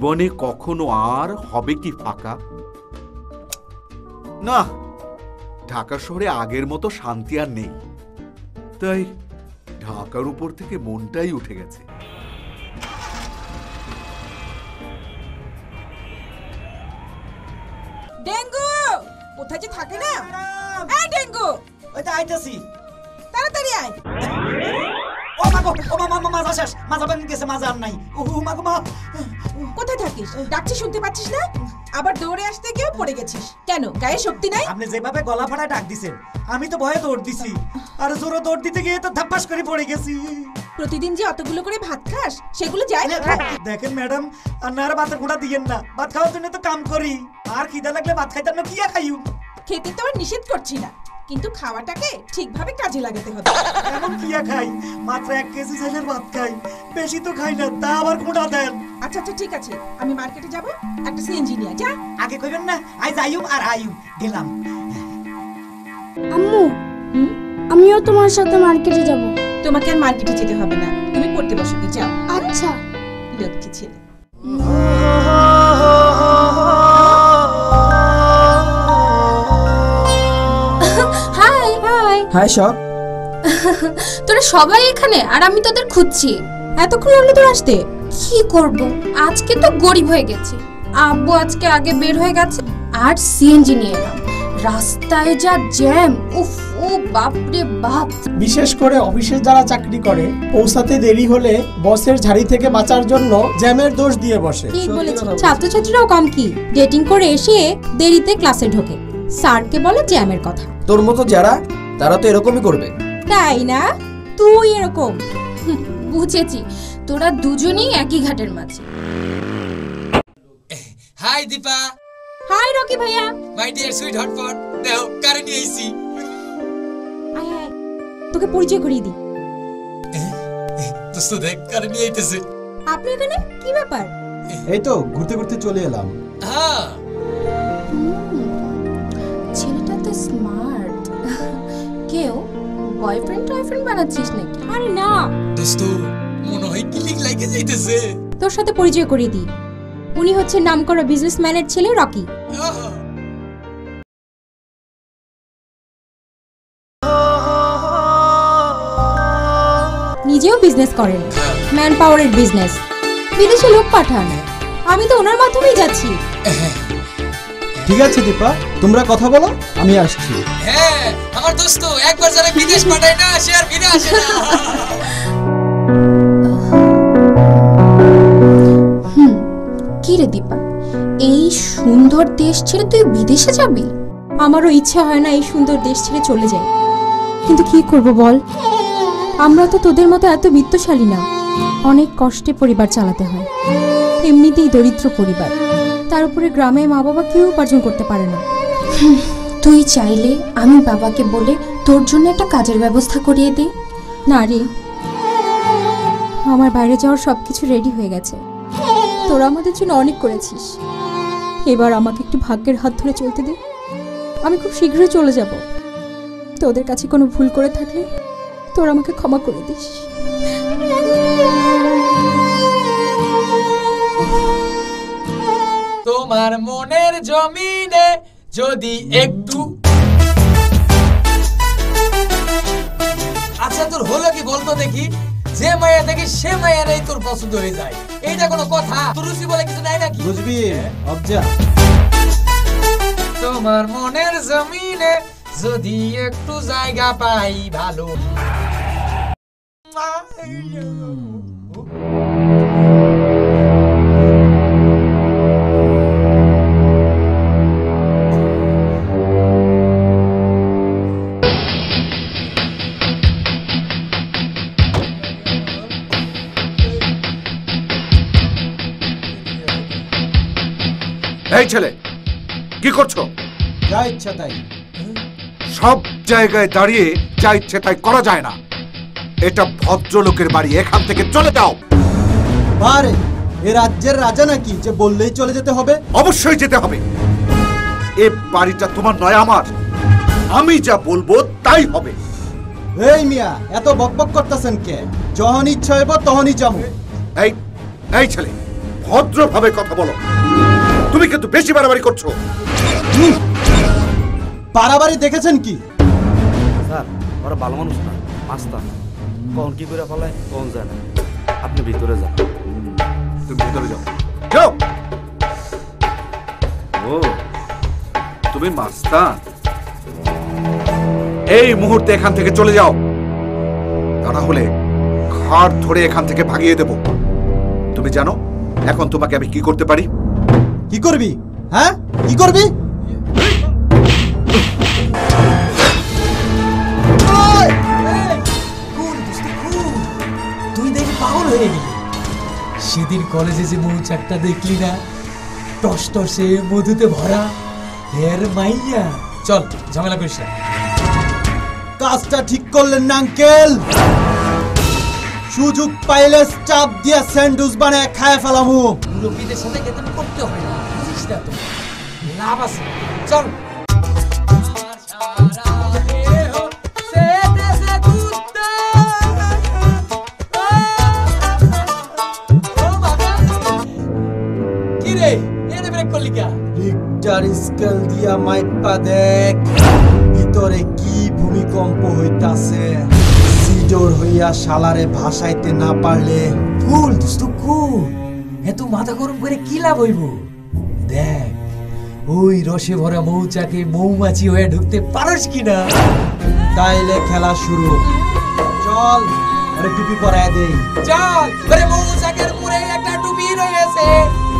জীবনে কখনো আর হবে কি ফাঁকা? না, ঢাকা শহরে আগের মতো শান্তি আর নেই। তাই ঢাকার উপর থেকে মনটাই উঠে গেছে। ডেঙ্গু কোথায় যে থাকে না। এই ডেঙ্গু, ওই তো আইতাছি। তাড়াতাড়ি আয়। ও মা গো, ও মা মাজা শেষ, মাজা ভেঙে গেছে, মাজা আর নাই। ও মা গো মা। কোথায় থাকিস? ডাকছি শুনতে পাচ্ছিস না? আবার দৌড়ে আসতে গিয়ে পড়ে গেছিস কেন? গায়ে শক্তি নাই? আপনি যেভাবে গলা ফাটায় ডাক দিছেন, আমি তো ভয়ে দৌড় দিছি, আর জোরে দৌড় দিতে গিয়ে তো ধাপ্পাস করে পড়ে গেছি। প্রতিদিন যে অতগুলো করে ভাত খাস, সেগুলো যায় না? দেখেন ম্যাডাম, আর ভাতের ঘোড়া দিয়েন না। ভাত খাওয়ার জন্য তো কাম করি, আর খিদা লাগলে ভাত খাইতাম না, কি আর খাইউ? খেতে তো আর নিষেধ করছি না, কিন্তু খাওয়াটাকে ঠিকভাবে কাজে লাগাতে হবে। এমন কি আর খাই? মাত্র 1 কেজি চালের ভাত খাই, বেশি তো খাই না, তা আবার ঘোড়া দেন। আচ্ছা আচ্ছা ঠিক আছে, আমি মার্কেটে যাব, একটা সিএনজি নিয়ে যা। আগে কইবেন না, আই যাইউ আর আইউ গেলাম। আম্মু, আমিও তোমার সাথে মার্কেটে যাব। তোমাকে আর মার্কেটে যেতে হবে না, তুমি পড়তে বসো, যাও। আচ্ছা। লক্ষ্মী ছেলে। হাই হাই হাই সব। তোরা সবাই এখানে আর আমি তোদের খুঁজছি। এতক্ষণ লাগলো তোর আসতে? কি করব, আজকে তো গরিব হয়ে গেছে। আব্বু আজকে আগে বের হয়ে গেছে আর সিএনজি নিয়ে এলাম। রাস্তায় যা জ্যাম, উফ ও বাপ রে বাপ। বিশেষ করে অফিসে যারা চাকরি করে, পৌঁছাতে দেরি হলে বসের ঝাড়ি থেকে বাঁচার জন্য জ্যামের দোষ দিয়ে বসে। ঠিক বলেছে। ছাত্রছাত্রীরাও কম কি, ডেটিং করে এসে দেরিতে ক্লাসে ঢোকে, স্যারকে বলে জ্যামের কথা। তোর মতো যারা, তারা তো এরকমই করবে, তাই না? তুই এরকম। বুঝেছি, তোরা দুজনেই একই ঘাটের মাঝে। হাই দীপা। হাই রকি ভাইয়া। মাই ডিয়ার সুইট হটপট, নাও কারে নিয়ে আইছি। আয় আয়, তোকে পরিচয় করিয়ে দিই। দোস্ত দেখ কারে নিয়ে আইতেছে। আপনি এখানে কি ব্যাপার? এই তো ঘুরতে ঘুরতে চলে এলাম। হ্যাঁ, ছেলেটা তো স্মার্ট। কেউ বয়ফ্রেন্ড টয়ফ্রেন্ড বানাচ্ছিস নাকি? আরে না দোস্ত, মনে হয় ক্লিক লাগে যাইতেছে। তোর সাথে পরিচয় করিয়ে দিই, উনি হচ্ছেন নামকরা বিজনেসম্যানের ছেলে রকি। নিজেও বিজনেস করেন, ম্যান পাওয়ারের বিজনেস, বিদেশে লোক পাঠান। আমি তো ওনার মাধ্যমেই যাচ্ছি। ঠিক আছে দীপা, তোমরা কথা বলো, আমি আসছি। হ্যাঁ, আমার দোস্ত একবার যারা বিদেশ পাঠায় না, সে আর ফিরে আসে না। কি রে দীপা, এই সুন্দর দেশ ছেড়ে তুই বিদেশে যাবি? আমারও ইচ্ছা হয় না এই সুন্দর দেশ ছেড়ে চলে যাই, কিন্তু কি করব বল, আমরা তো তোদের মতো এত বিত্তশালী না। অনেক কষ্টে পরিবার চালাতে হয়, এমনিতেই দরিদ্র পরিবার, তার উপরে গ্রামে মা বাবা কেউ উপার্জন করতে পারে না। তুই চাইলে আমি বাবাকে বলে তোর জন্য একটা কাজের ব্যবস্থা করিয়ে দিই। না রে, আমার বাইরে যাওয়ার সবকিছু রেডি হয়ে গেছে, তোরা আমাদের জন্য অনেক করেছিস, এবার আমাকে একটু ভাগ্যের হাত ধরে চলতে দে। আমি খুব শীঘ্রই চলে যাব, তোদের কাছে কোনো ভুল করে থাকলে তোরা আমাকে ক্ষমা করে দিস। তোমার মনের জমিনে যদি একটু। আচ্ছা তোর হলো কি বলতো দেখি, যে মায়া দেখি সে মায়ারই তোর পছন্দ হয়ে যায়, এইটা কোনো কথা? তোর রুচি বলে কিছু নাই নাকি? বুঝবি অবজা। তোমার মনের জমিনে যদি একটু জায়গা পাই ভালো। এই ছেলে, কি করছো? যা ইচ্ছা তাই। সব জায়গায় দাঁড়িয়ে যা ইচ্ছে তাই করা যায় না, এটা ভদ্রলোকের বাড়ি, এখান থেকে চলে যাও। আরে এ রাজ্যের রাজা নাকি যে বললেই চলে যেতে হবে? অবশ্যই যেতে হবে, এ বাড়িটা তোমার নয় আমার, আমি যা বলবো তাই হবে। এই মিয়া, এত বকবক করতেছেন কে? যখন ইচ্ছা হইব তখনই যাবো। এই এই ছেলে, ভদ্রভাবে কথা বলো। তুমি কিন্তু বেশি বাড়াবাড়ি করছো। বাড়াবাড়ি দেখেছেন কি? স্যার ওরা ভালো মানুষ না, মাস্তান। কখন কি করে ফেলায় কখন যায় না। আপনি ভিতরে যান। তুমি ভিতরে যাও, যাও। ও, তুমি মাস্তান। এই মুহূর্তে এখান থেকে চলে যাও, তা না হলে ঘাড় ধরে এখান থেকে ভাগিয়ে দেব। তুমি জানো এখন তোমাকে আমি কি করতে পারি? কি করবি? হ্যাঁ, কি করবি? তুই দেখি পাগল হয়ে গেলি। সেদিন কলেজে যে মৌচাকটা দেখলি না, টস টসে মধুতে ভরা, হের মাইয়া। চল ঝামেলা করিস না। কাজটা ঠিক করলেন না আঙ্কেল? সুযোগ পাইলে চাপ দিয়া স্যান্ডউইচ বানায় খায় ফেলামু। মুরব্বীদের সাথে কেতন করতে হয় না, বুঝিস না তো? লাভ আছে, চল। কিরে এনে ব্রেক করলি কা? রিক্টার স্কেল দিয়া মাইপা দেখ ভিতরে কি ভূমিকম্প হইতাছে। সিডোর হইয়া শালারে ভাসাইতে না পারলে কুল দোস্ত কুল। এত মাথা গরম করে কি লাভ হইব? দেখ ওই রসে ভরা মৌচাকে মৌমাছি হয়ে ঢুকতে পারস কিনা। তাইলে খেলা শুরু। চল আরে টুপি পরায় দেই। চল, আরে মৌচাকের পরে একটা টুপি রয়েছে,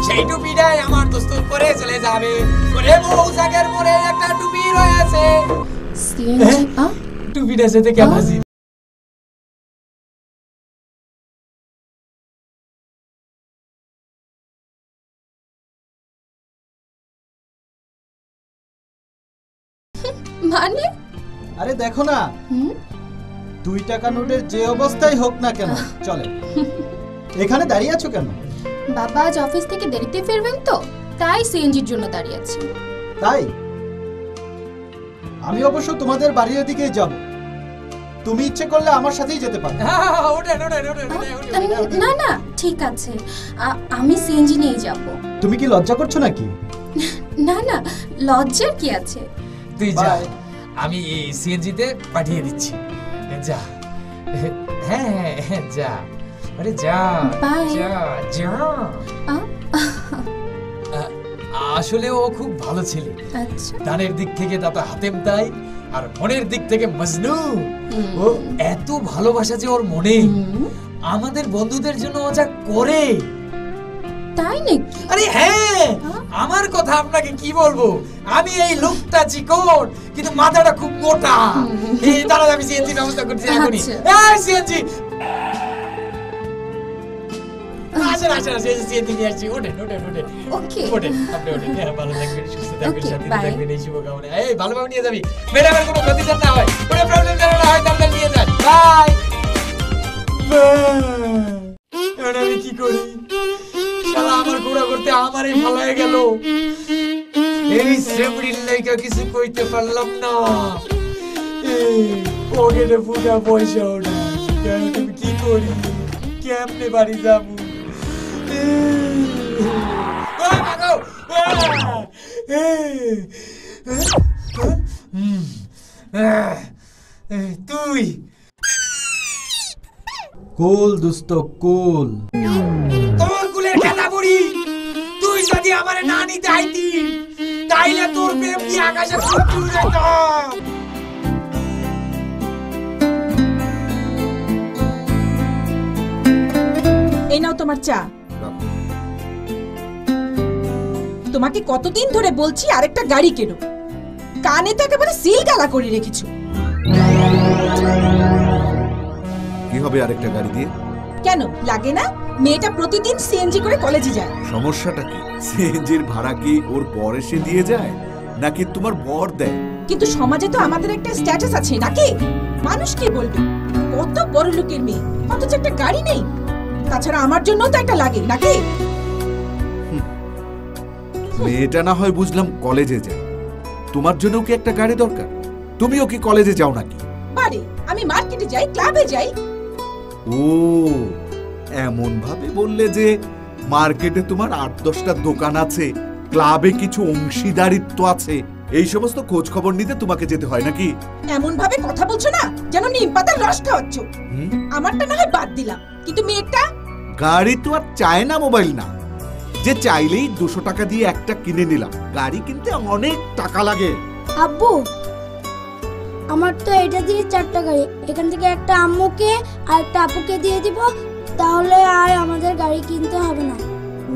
সেই টুপিটাই আমার দোস্ত পরে চলে যাবে। ওরে মৌচাকের পরে একটা টুপি রয়েছে, সিএনজি টুপিটা যেতে কেমন আছে? মানে আরে দেখো না, 2 টাকা নোটের যে অবস্থায় হোক না কেন চলে। এখানে দাঁড়িয়ে আছো কেন? বাবা আজ অফিস থেকে দেরিতে ফিরবেন তো, তাই সিএনজির জন্য দাঁড়িয়ে আছি। তাই আমি অবশ্য তোমাদের বাড়ির দিকেই যাব। তুমি ইচ্ছে করলে আমার সাথেই যেতে পারো। না না ঠিক আছে, আমি সিএনজি নিয়ে যাব। তুমি কি লজ্জা করছো নাকি? না না, লজ্জার কি আছে? তুই যা, আমি এই সিএনজিতে পাঠিয়ে দিচ্ছি। যা, হ্যাঁ হ্যাঁ যা, আরে যা যা যা। আসলে ও খুব ভালো ছেলে। আচ্ছা, দানের দিক থেকে দাদা হাতেম তাই, আর মনের দিক থেকে মজনু। ও এত ভালোবাসা যে ওর মনে, আমাদের বন্ধুদের জন্য ও যা করে। তাই নাকি? আরে হ্যাঁ, আমার কথা আপনাকে কি বলবো, আমি এই লোকটা চিকন কিন্তু মাথাটা খুব মোটা। এই দাঁড়া, আমি সিএনজি ব্যবস্থা করছি এখনই। এই সিএনজি আসেন আসেন আসেন, সিএনজি নিয়ে আসছি। ওঠেন ওঠেন ওঠেন। ওকে ওঠেন, আপনি ওঠেন। হ্যাঁ, ভালো থাকবেন, সুস্থ থাকবেন, শান্তিতে থাকবেন, এই শুভকামনা। এই ভালোভাবে নিয়ে যাবি, ম্যাডামের কোনো ক্ষতি যেন না হয়, কোনো প্রবলেম যেন না হয়, তাহলে নিয়ে যান। বাই। এখন আমি কি করি? শালা আমার ঘোরা করতে আমারই ভালো হয়ে গেল। এই সেমরির লাইকা কিছু কইতে পারলাম না। পকেটে ফুটা পয়সাও না, তুমি কি করি? কেমনে বাড়ি যাবো? তুই কুল দোস্ত কুল। তোর কুলের খেলা বুড়ি, তুই যদি আমারে না নিতে আইতি তাইলে তোর প্রেম কি আকাশে ফুল যেত। এই নাও তোমার চা। তোমাকে কতদিন ধরে বলছি আরেকটা গাড়ি কেনো, কানে তো একেবারে সিল গালা করে রেখেছো। কি হবে আরেকটা গাড়ি দিয়ে? কেন লাগে না? মেয়েটা প্রতিদিন সিএনজি করে কলেজে যায়। সমস্যাটা কি? সিএনজির ভাড়া কি ওর বর এসে দিয়ে যায় নাকি তোমার বর দেয়? কিন্তু সমাজে তো আমাদের একটা স্ট্যাটাস আছে নাকি? মানুষ কি বলবে? কত বড় লোকের মেয়ে, অথচ একটা গাড়ি নেই। তাছাড়া আমার জন্য তো একটা লাগে নাকি? মেয়েটা না হয় বুঝলাম কলেজে যায়, তোমার জন্য কি একটা গাড়ি দরকার? তুমিও কি কলেজে যাও নাকি? বাড়ি আমি মার্কেটে যাই, ক্লাবে যাই। ও এমন ভাবে বললে যে মার্কেটে তোমার 8-10টা দোকান আছে, ক্লাবে কিছু অংশীদারিত্ব আছে, এই সমস্ত খোঁজ খবর নিতে তোমাকে যেতে হয় নাকি? এমন ভাবে কথা বলছো না যেন নিম পাতার রস খাওয়াচ্ছ। আমারটা না হয় বাদ দিলাম, কিন্তু মেয়েটা। গাড়ি তো আর চায়না মোবাইল না যে চাইলেই 200 টাকা দিয়ে একটা কিনে নিলাম। গাড়ি কিনতে অনেক টাকা লাগে। আব্বু, আমার তো এটা দিয়ে 4টা গাড়ি, এখান থেকে একটা আম্মুকে আর একটা আপুকে দিয়ে দিব, তাহলে আর আমাদের গাড়ি কিনতে হবে না।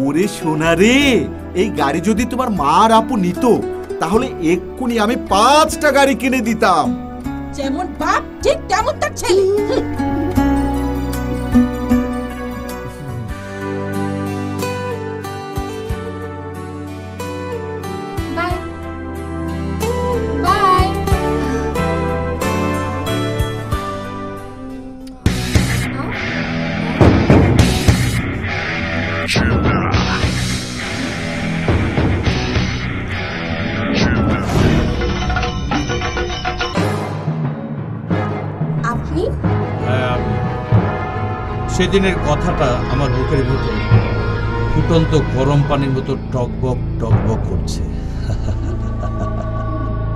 ওরে সোনা রে, এই গাড়ি যদি তোমার মা আর আপু নিত তাহলে এক্ষুনি আমি 5টা গাড়ি কিনে দিতাম। যেমন বাপ ঠিক তেমন তার ছেলে। Bye bye. আপনি? হ্যাঁ, আমি। সেদিনের কথাটা আমার বুকের ভিতর ফুটন্ত গরম পানির মতো টকবক টকবক করছে।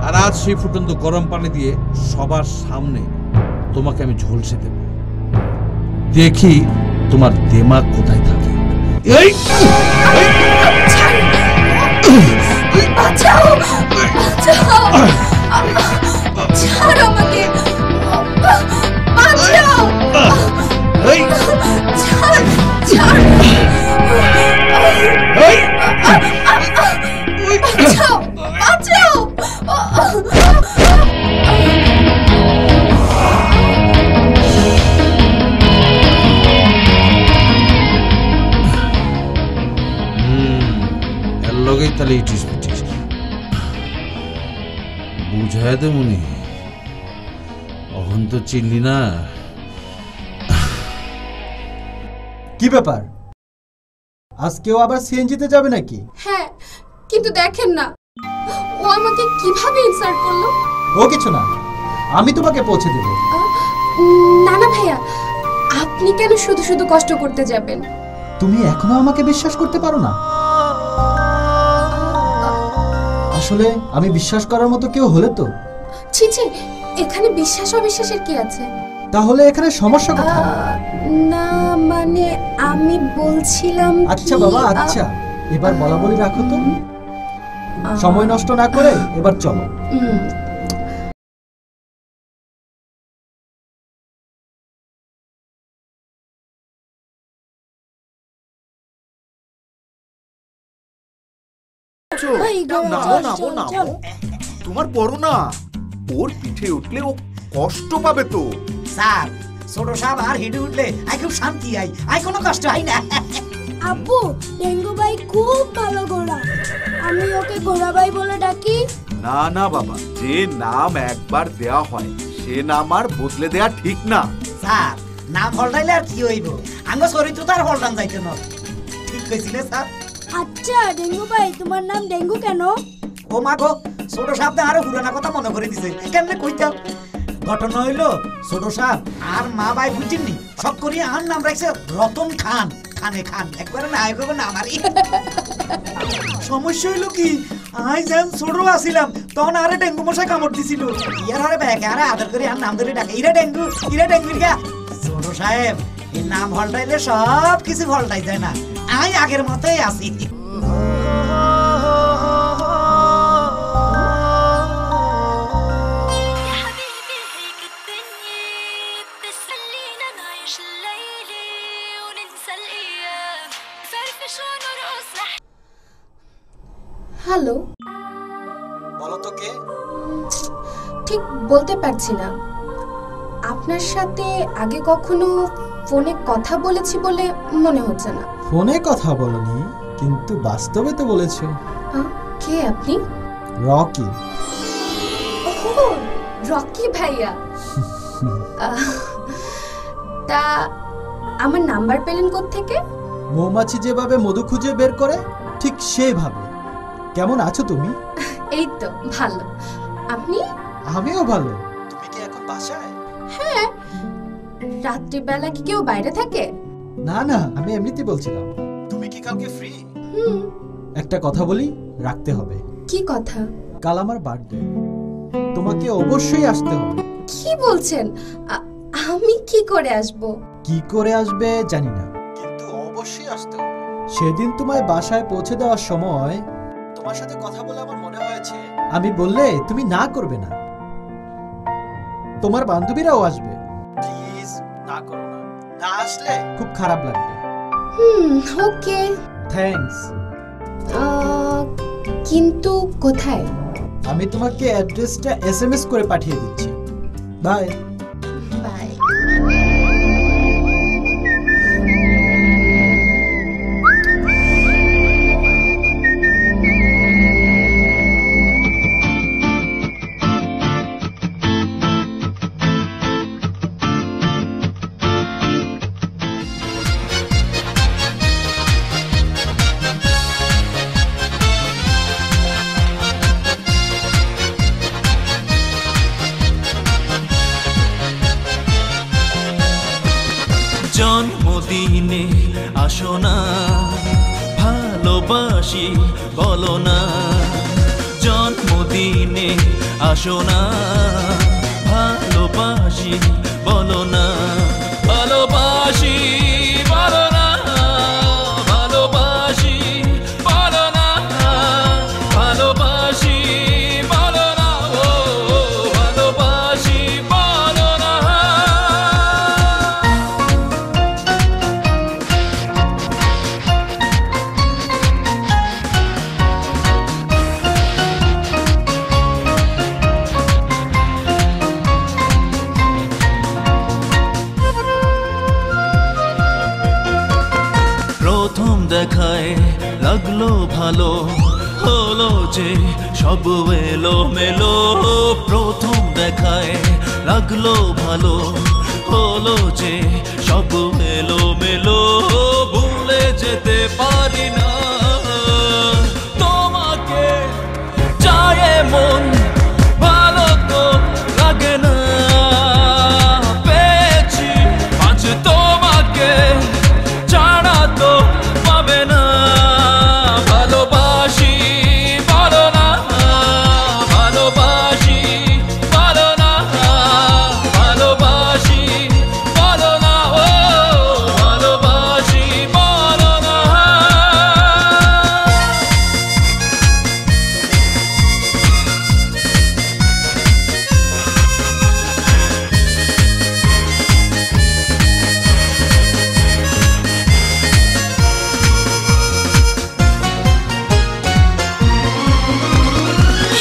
আর আজ সেই ফুটন্ত গরম পানি দিয়ে সবার সামনে তোমাকে আমি ঝলসে দেব। দেখি তোমার দিমাগ কোথায় থাকে। এই বাঁচাও, বাঁচাও, ছাড় আমাকে, বাঁচাও, ছাড়, ছাড়, বাঁচাও, বাঁচাও। এর লগেই তাহলে ইটিস পিটিস বুঝায় দে মনি, অহন তো চিনলি না। কি ব্যাপার, আজকেও আবার সিএনজিতে যাবে নাকি? হ্যাঁ, কিন্তু দেখেন না ও আমাকে কিভাবে ইনসাল্ট করলো। ও কিছু না, আমি তোমাকে পৌঁছে দেব। না না ভাইয়া, আপনি কেন শুধু শুধু কষ্ট করতে যাবেন? তুমি এখনো আমাকে বিশ্বাস করতে পারো না? আসলে আমি বিশ্বাস করার মতো কেউ হলে তো। ছি ছি, এখানে বিশ্বাস অবিশ্বাসের কি আছে? তাহলে এখানে সমস্যা কোথায়? না মানে আমি বলছিলাম আচ্ছা বাবা, আচ্ছা এবার বলা বলি রাখো তো, সময় নষ্ট না করে এবার চলো। তোমার বড় না, ওর পিঠে উঠলে ও কষ্ট পাবে তো। স্যার, ছোট সাহেব আর হেঁটে উঠলে আই খুব শান্তি আই কোনো কষ্ট হয় না। আব্বু, ডেঙ্গু ভাই খুব ভালো ঘোড়া, আমি ওকে ঘোড়া ভাই বলে ডাকি। না না বাবা, যে নাম একবার দেয়া হয় সে নাম আর বদলে দেয়া ঠিক না। স্যার, নাম হলটাইলে আর কি হইব, আঙ্গ চরিত্র তো আর হলটান যাইতে না। ঠিক কইছিলে স্যার। আচ্ছা ডেঙ্গু ভাই, তোমার নাম ডেঙ্গু কেন? ও মা গো, ছোট সাহেব আরো পুরানা কথা মনে করে দিছে, কেমনে কইতাম। ঘটনা হইলো, ছোট সাহেব আর মা ভাই বুঝিনি সব করি আর নাম রাখছে রতন খান। খানে খান একবারে না করবো না আমারই। সমস্যা হইলো কি, আই যেন ছোট আসিলাম তখন আরে ডেঙ্গু মশাই কামড় দিছিল। ইয়ার আরে ব্যাগে আরে আদর করে আর নাম ধরে ডাকে ইরা ডেঙ্গু, ইরা ডেঙ্গু। ছোট সাহেব, এই নাম হলটাইলে সব কিছু হলটাই যায় না, আই আগের মতোই আছি। হ্যালো, বলো তো কে? ঠিক বলতে পারছি না। আপনার সাথে আগে কখনো ফোনে কথা বলেছি বলে মনে হচ্ছে না। ফোনে কথা বলনি, কিন্তু বাস্তবে তো বলেছো। কে আপনি? রকি। ওহ, রকি ভাইয়া। তা আমার নাম্বার পেলেন কোত্থেকে? মৌমাছি যেভাবে মধু খুঁজে বের করে ঠিক সেভাবে। কেমন আছো তুমি? এই তো ভালো। আপনি? আমিও ভালো। তুমি কি এখন বাসায়? হ্যাঁ। রাত্রিবেলা কি কেউ বাইরে থাকে? না না, আমি এমনিতেই বলছিলাম। তুমি কি কি কালকে ফ্রি? হুম। একটা কথা বলি, রাখতে হবে। কি কথা? কাল আমার বার্থডে, তোমাকে অবশ্যই আসতে হবে। কি বলছেন? আমি কি করে আসব? কি করে আসবে জানি না, কিন্তু অবশ্যই আসতে হবে। সেদিন তোমায় বাসায় পৌঁছে দেওয়ার সময় তোমার সাথে কথা বলে আমার মনে হয়েছে আমি বললে তুমি না করবে না। তোমার বান্ধবীরাও আসবে, প্লিজ না করো না। না আসলে খুব খারাপ লাগবে। ওকে, থ্যাঙ্কস। কিন্তু কোথায়? আমি তোমাকে অ্যাড্রেসটা এসএমএস করে পাঠিয়ে দিচ্ছি। বাই। বাই। জন্মদিনে আসো না, ভালোবাসি বলো না। জন্মদিনে আসো না, ভালোবাসি বলো না। ভালোবাসি বলো না, ভালোবাসি বলো না, ভালোবাসি বলো না, ও ভালোবাসি বলো না। প্রথম দেখায় লাগলো ভালো, হলো যে সব এলো মেলো। প্রথম দেখায় লাগলো ভালো, হলো যে সব এলো মেলো। ভুলে যেতে পারি না তোমাকে, চায় মন ভালো তো লাগে না। পেয়েছি আজ তোমাকে, ছাড়া তো পাবে না। ভালোবাসি বলো না, ভালোবাসি বলো না, ভালোবাসি বলো না, ও ভালোবাসি বলো না।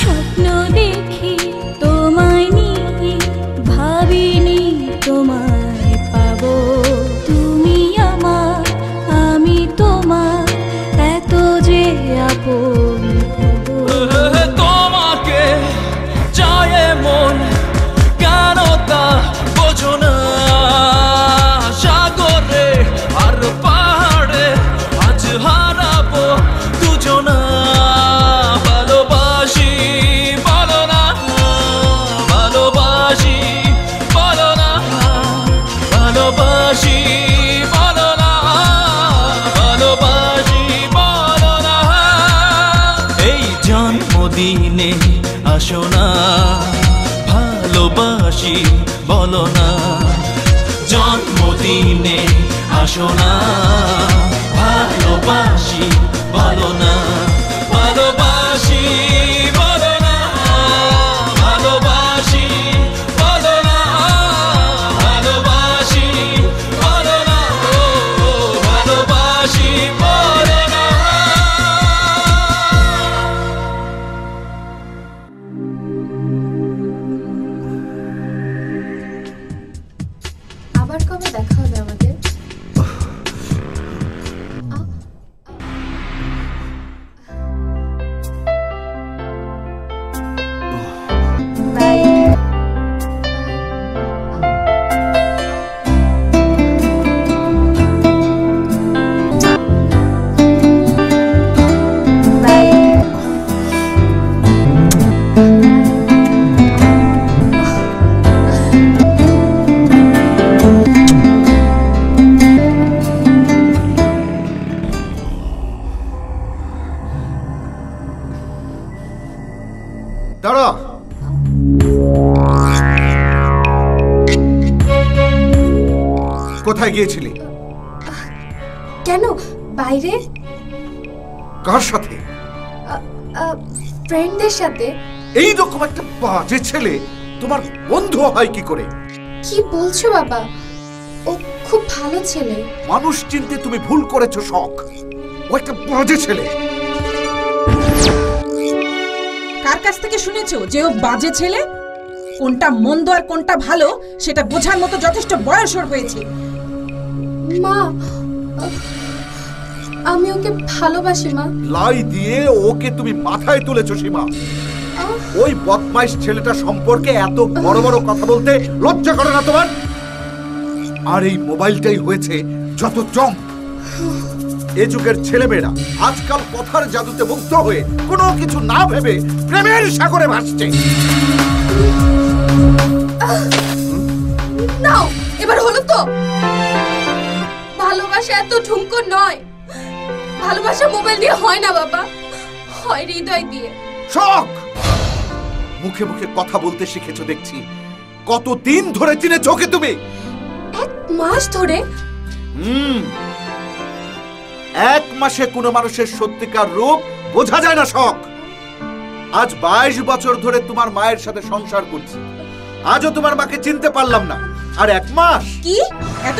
স্বপ্ন দেখি তোমায় নিয়ে, ভাবিনি তোমায় পাবো। তুমি আমার, আমি তোমার, এত যে আপন হবো। তোমাকে চায় মন, কেন তা বোঝো না। সাগরে আর পাহাড়ে আজ হারাবো দুজনা। ভালোবাসি বলো না, ভালোবাসি বলো না, ভালোবাসি বলো না, ভালোবাসি বলো না। এই জন্মদিনে আসো না, ভালোবাসি বলো না। জন্মদিনে আসো না, ভালোবাসি বলো না। ভালোবাসি বলো না, ভালোবাসি বলো না, ভালোবাসি বলো না, ও ভালোবাসি বলো না। আবার কবে দেখা হবে আমাদের? দাঁড়া। কোথায় গিয়েছিলি? কেন? বাইরে কার সাথে? ফ্রেন্ডদের সাথে। এই রকম একটা বাজে ছেলে তোমার বন্ধু হয় কি করে? কি বলছো বাবা? ও খুব ভালো ছেলে। মানুষ চিনতে তুমি ভুল করেছো শখ। ও একটা বাজে ছেলে। কার কাছ থেকে শুনেছো যে ও বাজে ছেলে? কোনটা মন্দ আর কোনটা ভালো সেটা বোঝার মতো যথেষ্ট বয়স ওর হয়েছে। মা, আমি ওকে ভালোবাসি মা। লাই দিয়ে ওকে তুমি মাথায় তুলেছো সীমা। ওই বদমাইশ ছেলেটা সম্পর্কে এত বড় বড় কথা বলতে লজ্জা করে না তোমার? আর এই মোবাইলটাই হয়েছে যত জম। এ যুগের ছেলেমেয়েরা আজকাল কথার জাদুতে মুগ্ধ হয়ে কোনো কিছু না ভেবে প্রেমের সাগরে ভাসছে। নাও, এবার হলো তো? ভালোবাসা এত ঠুমকো নয়। ভালোবাসা মোবাইল দিয়ে হয় না বাবা, হয় হৃদয় দিয়ে। শখ! মুখে মুখে কথা বলতে শিখেছো দেখছি। কতদিন ধরে চিনেছো ওকে তুমি? 1 মাস ধরে। 1 মাসে কোনো মানুষের সত্যিকার রূপ বোঝা যায় না শখ। আজ 22 বছর ধরে তোমার মায়ের সাথে সংসার করছি, আজও তোমার মাকে চিনতে পারলাম না। আর 1 মাস? কি এত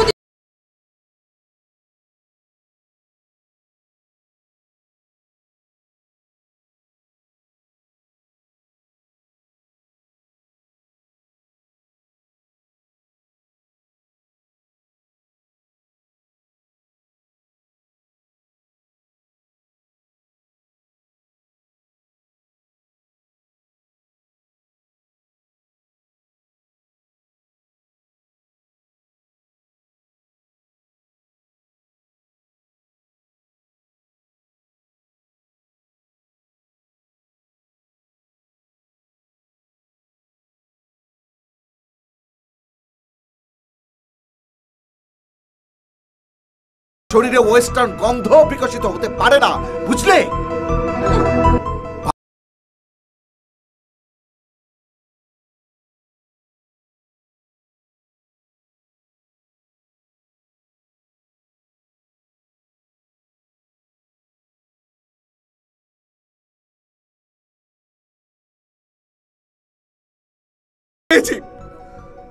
শরীরে ওয়েস্টার্ন গন্ধ বিকশিত হতে পারে না, বুঝলে?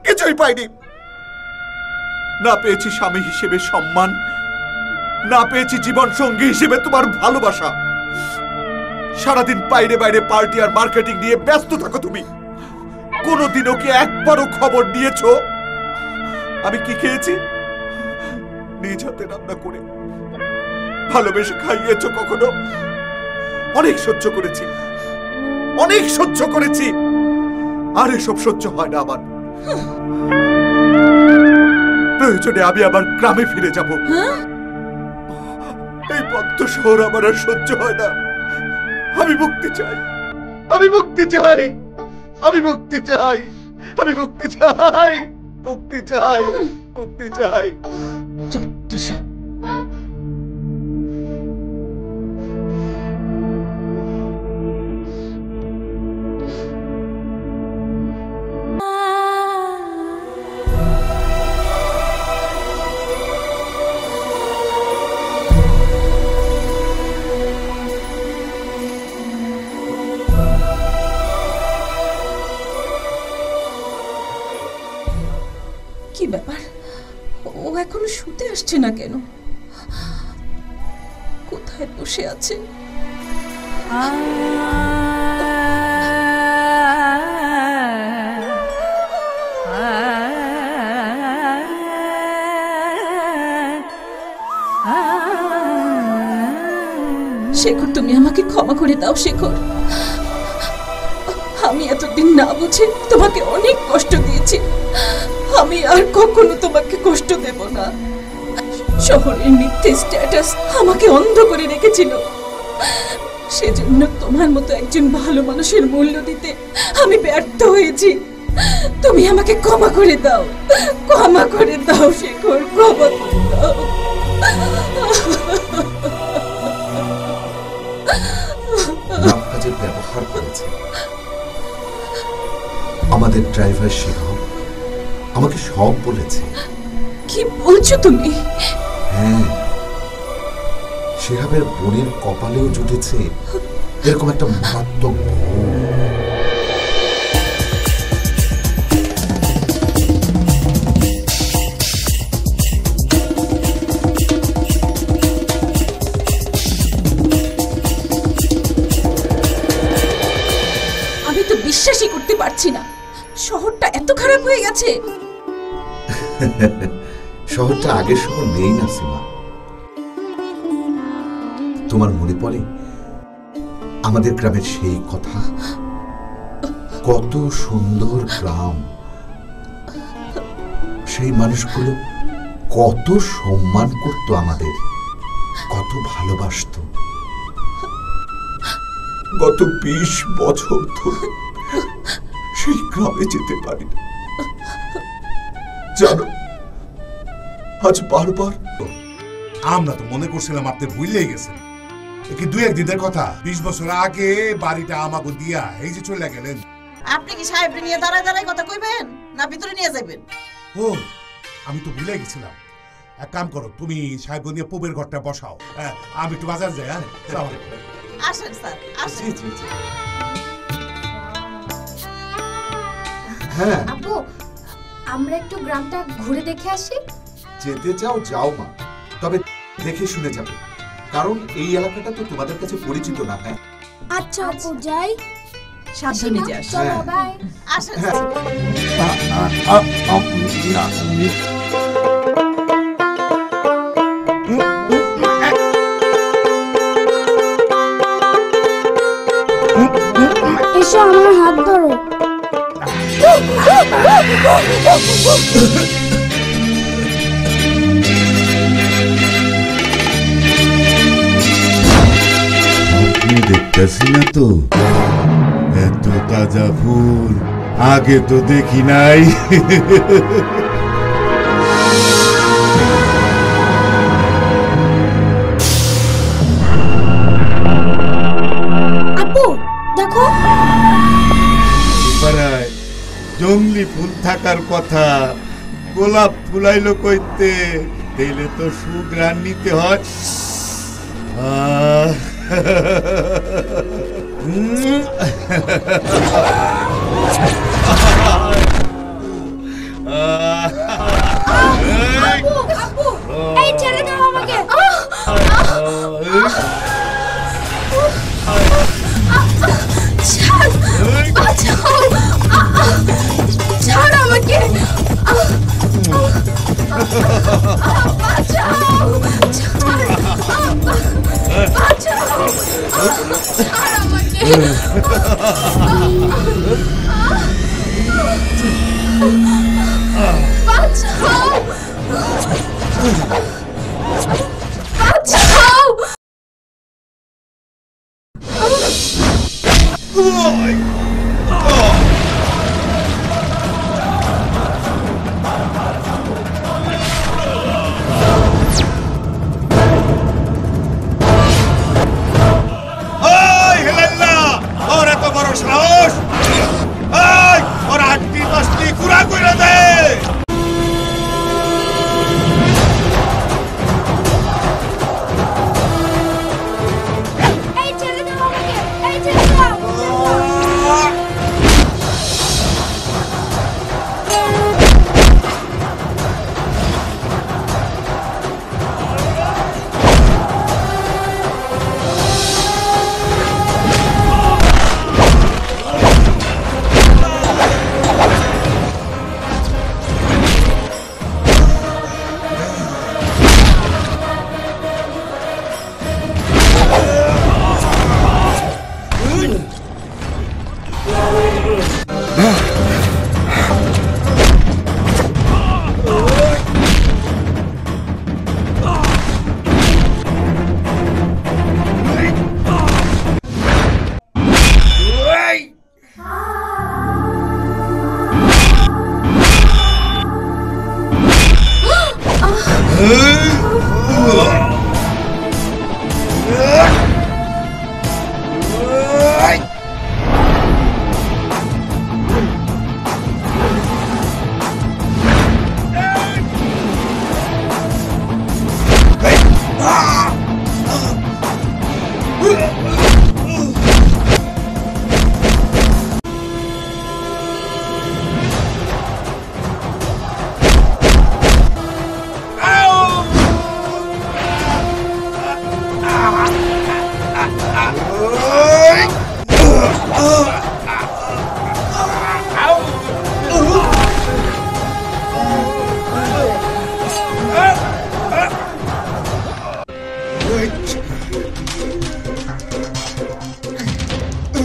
কিছুই পাইনি। না পেয়েছি স্বামী হিসেবে সম্মান, না পেয়েছি জীবন সঙ্গী হিসেবে তোমার ভালোবাসা। সারাদিন বাইরে বাইরে পার্টি আর মার্কেটিং নিয়ে ব্যস্ত থাকো তুমি। কোনোদিনও কি একবারও খবর নিয়েছো আমি কি খেয়েছি? নিজ হাতে রান্না করে ভালোবেসে খাইয়েছো কখনো? অনেক সহ্য করেছি, অনেক সহ্য করেছি। আর এসব সহ্য হয় না আমার। প্রয়োজনে আমি আবার গ্রামে ফিরে যাব। এই বদ্ধ শহর আমার আর সহ্য হয় না। আমি মুক্তি চাই, আমি মুক্তি চাই, আমি মুক্তি চাই, আমি মুক্তি চাই, মুক্তি চাই, মুক্তি চাই। কি ব্যাপার? ও এখনো শুতে আসছে না কেন? কোথায় বসে আছে? শেখর, তুমি আমাকে ক্ষমা করে দাও শেখর। আমি এতদিন না বুঝে তোমাকে অনেক কষ্ট দিয়েছি। আমি আর কখনো তোমাকে কষ্ট দেব না। শহরের মিথ্যে স্ট্যাটাস আমাকে অন্ধ করে রেখেছিল। সেজন্য তোমার মতো একজন ভালো মানুষের মূল্য দিতে আমি ব্যর্থ হয়েছি। তুমি আমাকে ক্ষমা করে দাও, ক্ষমা করে দাও শেখর, ক্ষমা করে দাও। নাম কাজে ব্যবহার করেছে, আমাদের ড্রাইভার শিহাব আমাকে সব বলেছে। কি বলছো তুমি? হ্যাঁ, শিহাবের বোনের কপালেও জুটেছে এরকম একটা মারাত্মক ভুল। আমি তো বিশ্বাসই করতে পারছি না, শহরটা এত খারাপ হয়ে গেছে। শহরটা আগের শহর নেই না সীমা। তোমার মনে পড়ে আমাদের গ্রামের সেই কথা? কত সুন্দর গ্রাম, সেই মানুষগুলো কত সম্মান করত আমাদের, কত ভালোবাসতো। গত 20 বছর ধরে সেই গ্রামে যেতে পারি না জানো। আজ বারবার আমরা তো মনে করছিলাম আপনি ভুলেই গেছেন। কি 2-1 দিনের কথা? 20 বছর আগে বাড়িটা আমাকে দিয়া এই যে চলে গেলেন। আপনি কি সাহেব নিয়ে দাঁড়ায় দাঁড়ায় কথা কইবেন না ভিতরে নিয়ে যাবেন? ও, আমি তো ভুলে গেছিলাম। এক কাম করো, তুমি সাহেব নিয়ে পুবের ঘরটা বসাও, আমি একটু বাজার যাই। আসেন স্যার, আসেন। হ্যাঁ আব্বু, আমরা একটু গ্রামটা ঘুরে দেখে আসি। যেতে চাও যাও মা, তবে দেখে শুনে যাবে, কারণ এই এলাকাটা তো তোমাদের কাছে পরিচিত না। হ্যাঁ আচ্ছা আপু, যাই। সাবধানে যাস। চলো, বাই। আসেন। এসো, আমার হাত ধরো। দেখতেছি না তো, এত তাজা ফুল আগে তো দেখি নাই। আপু দেখো, পাড়ায় জঙ্গলি ফুল থাকার কথা, গোলাপ ফুলাইলো কইতে, তেলে তো সুঘ্রাণ নিতে হয়। এই ছেড়ে দাও আমাকে। ছাড় আমাকে।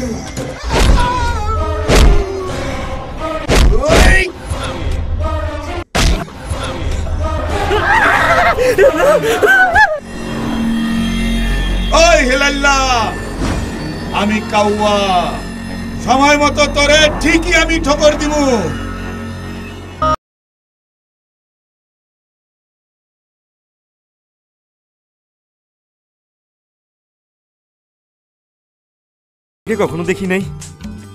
ওই হেলাল্লা, আমি কাউয়া, সময় মতো তোরে ঠিকই আমি ঠোকর দিব। কখনো দেখি নাই।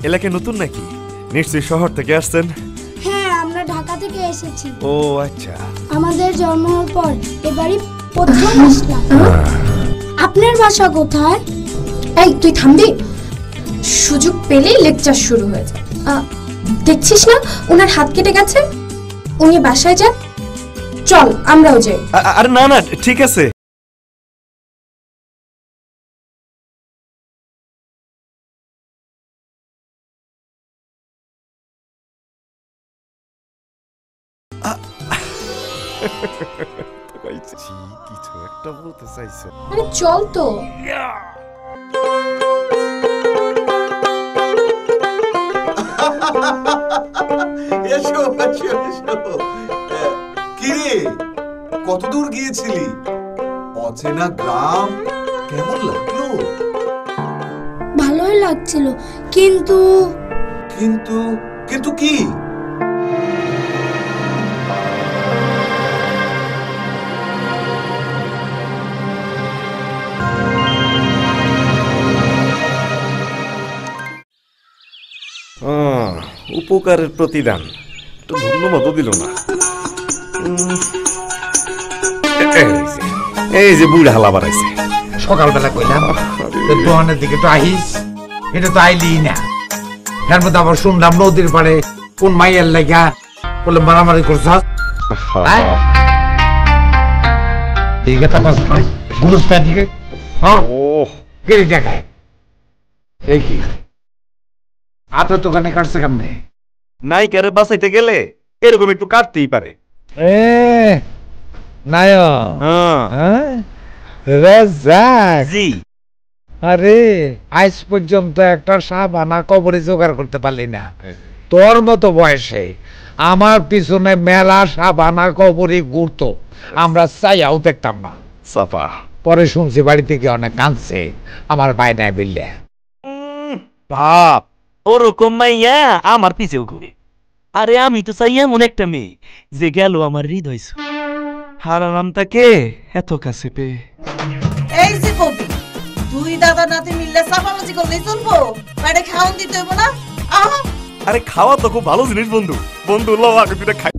এলাকায় নতুন নাকি? নিশ্চয়ই শহর থেকে আসছেন। হ্যাঁ, আমরা ঢাকা থেকে এসেছি। ও আচ্ছা। আমাদের জন্ম হওয়ার পর এবারই প্রথম আসলাম। আপনার বাসা কোথায়? এই তুই থামবি? সুযোগ পেলেই লেকচার শুরু হয়ে যায়। দেখছিস না ওনার হাত কেটে গেছে? উনি বাসায় যান, চল আমরাও যাই। আরে না না, ঠিক আছে। কিছু একটা বলতে চাইছে। আরে চল তো। এসো এসো এসো। কিরে, কত দূর গিয়েছিলি? অচেনা গ্রাম, কেমন লাগলো? ভালোই লাগছিল, কিন্তু কিন্তু কিন্তু কি? উপকারের প্রতিদান, একটু ধন্যবাদও দিল না। এই যে বুড়া হালা বাড়াইছে। সকালবেলা কইলাম দোকানের দিকে তো আহিস, এটা তো আইলি না। এর মধ্যে আবার শুনলাম নদীর পাড়ে কোন মাইয়ের লাগা বলে মারামারি করছ। ঠিক আছে, গুরুস প্যাটিকে কেড়ে দেখায়। এই কি আপনার দোকানে কাটছে কেমনে? নায়িকারে বাঁচাইতে গেলে এরকম একটু কাটতেই পারে। আরে আজ পর্যন্ত একটা সাবানা কবরে জোগাড় করতে পারলি না। তোর মতো বয়সে আমার পিছনে মেলা সাবানা কবরে ঘুরতো, আমরা চাইয়াও দেখতাম না। সাফা পরে শুনছি বাড়ি থেকে অনেক কাঁদছে আমার বায়নায় বললে। বাপ, ওরকম মাইয়া আমার পিছেও ঘুরে। আরে আমি তো চাই এমন একটা মেয়ে যে গেল আমার হৃদয় হারালাম তাকে এত কাছে পেয়ে। এই যে কবি, দুই দাদা নাতি মিললে চাপাবাজি করলেই চলবো? বাইরে খাওয়ান দিতে হইব না? আহা, আরে খাওয়া তো খুব ভালো জিনিস বন্ধু। বন্ধু লো আগে দুটা খাই।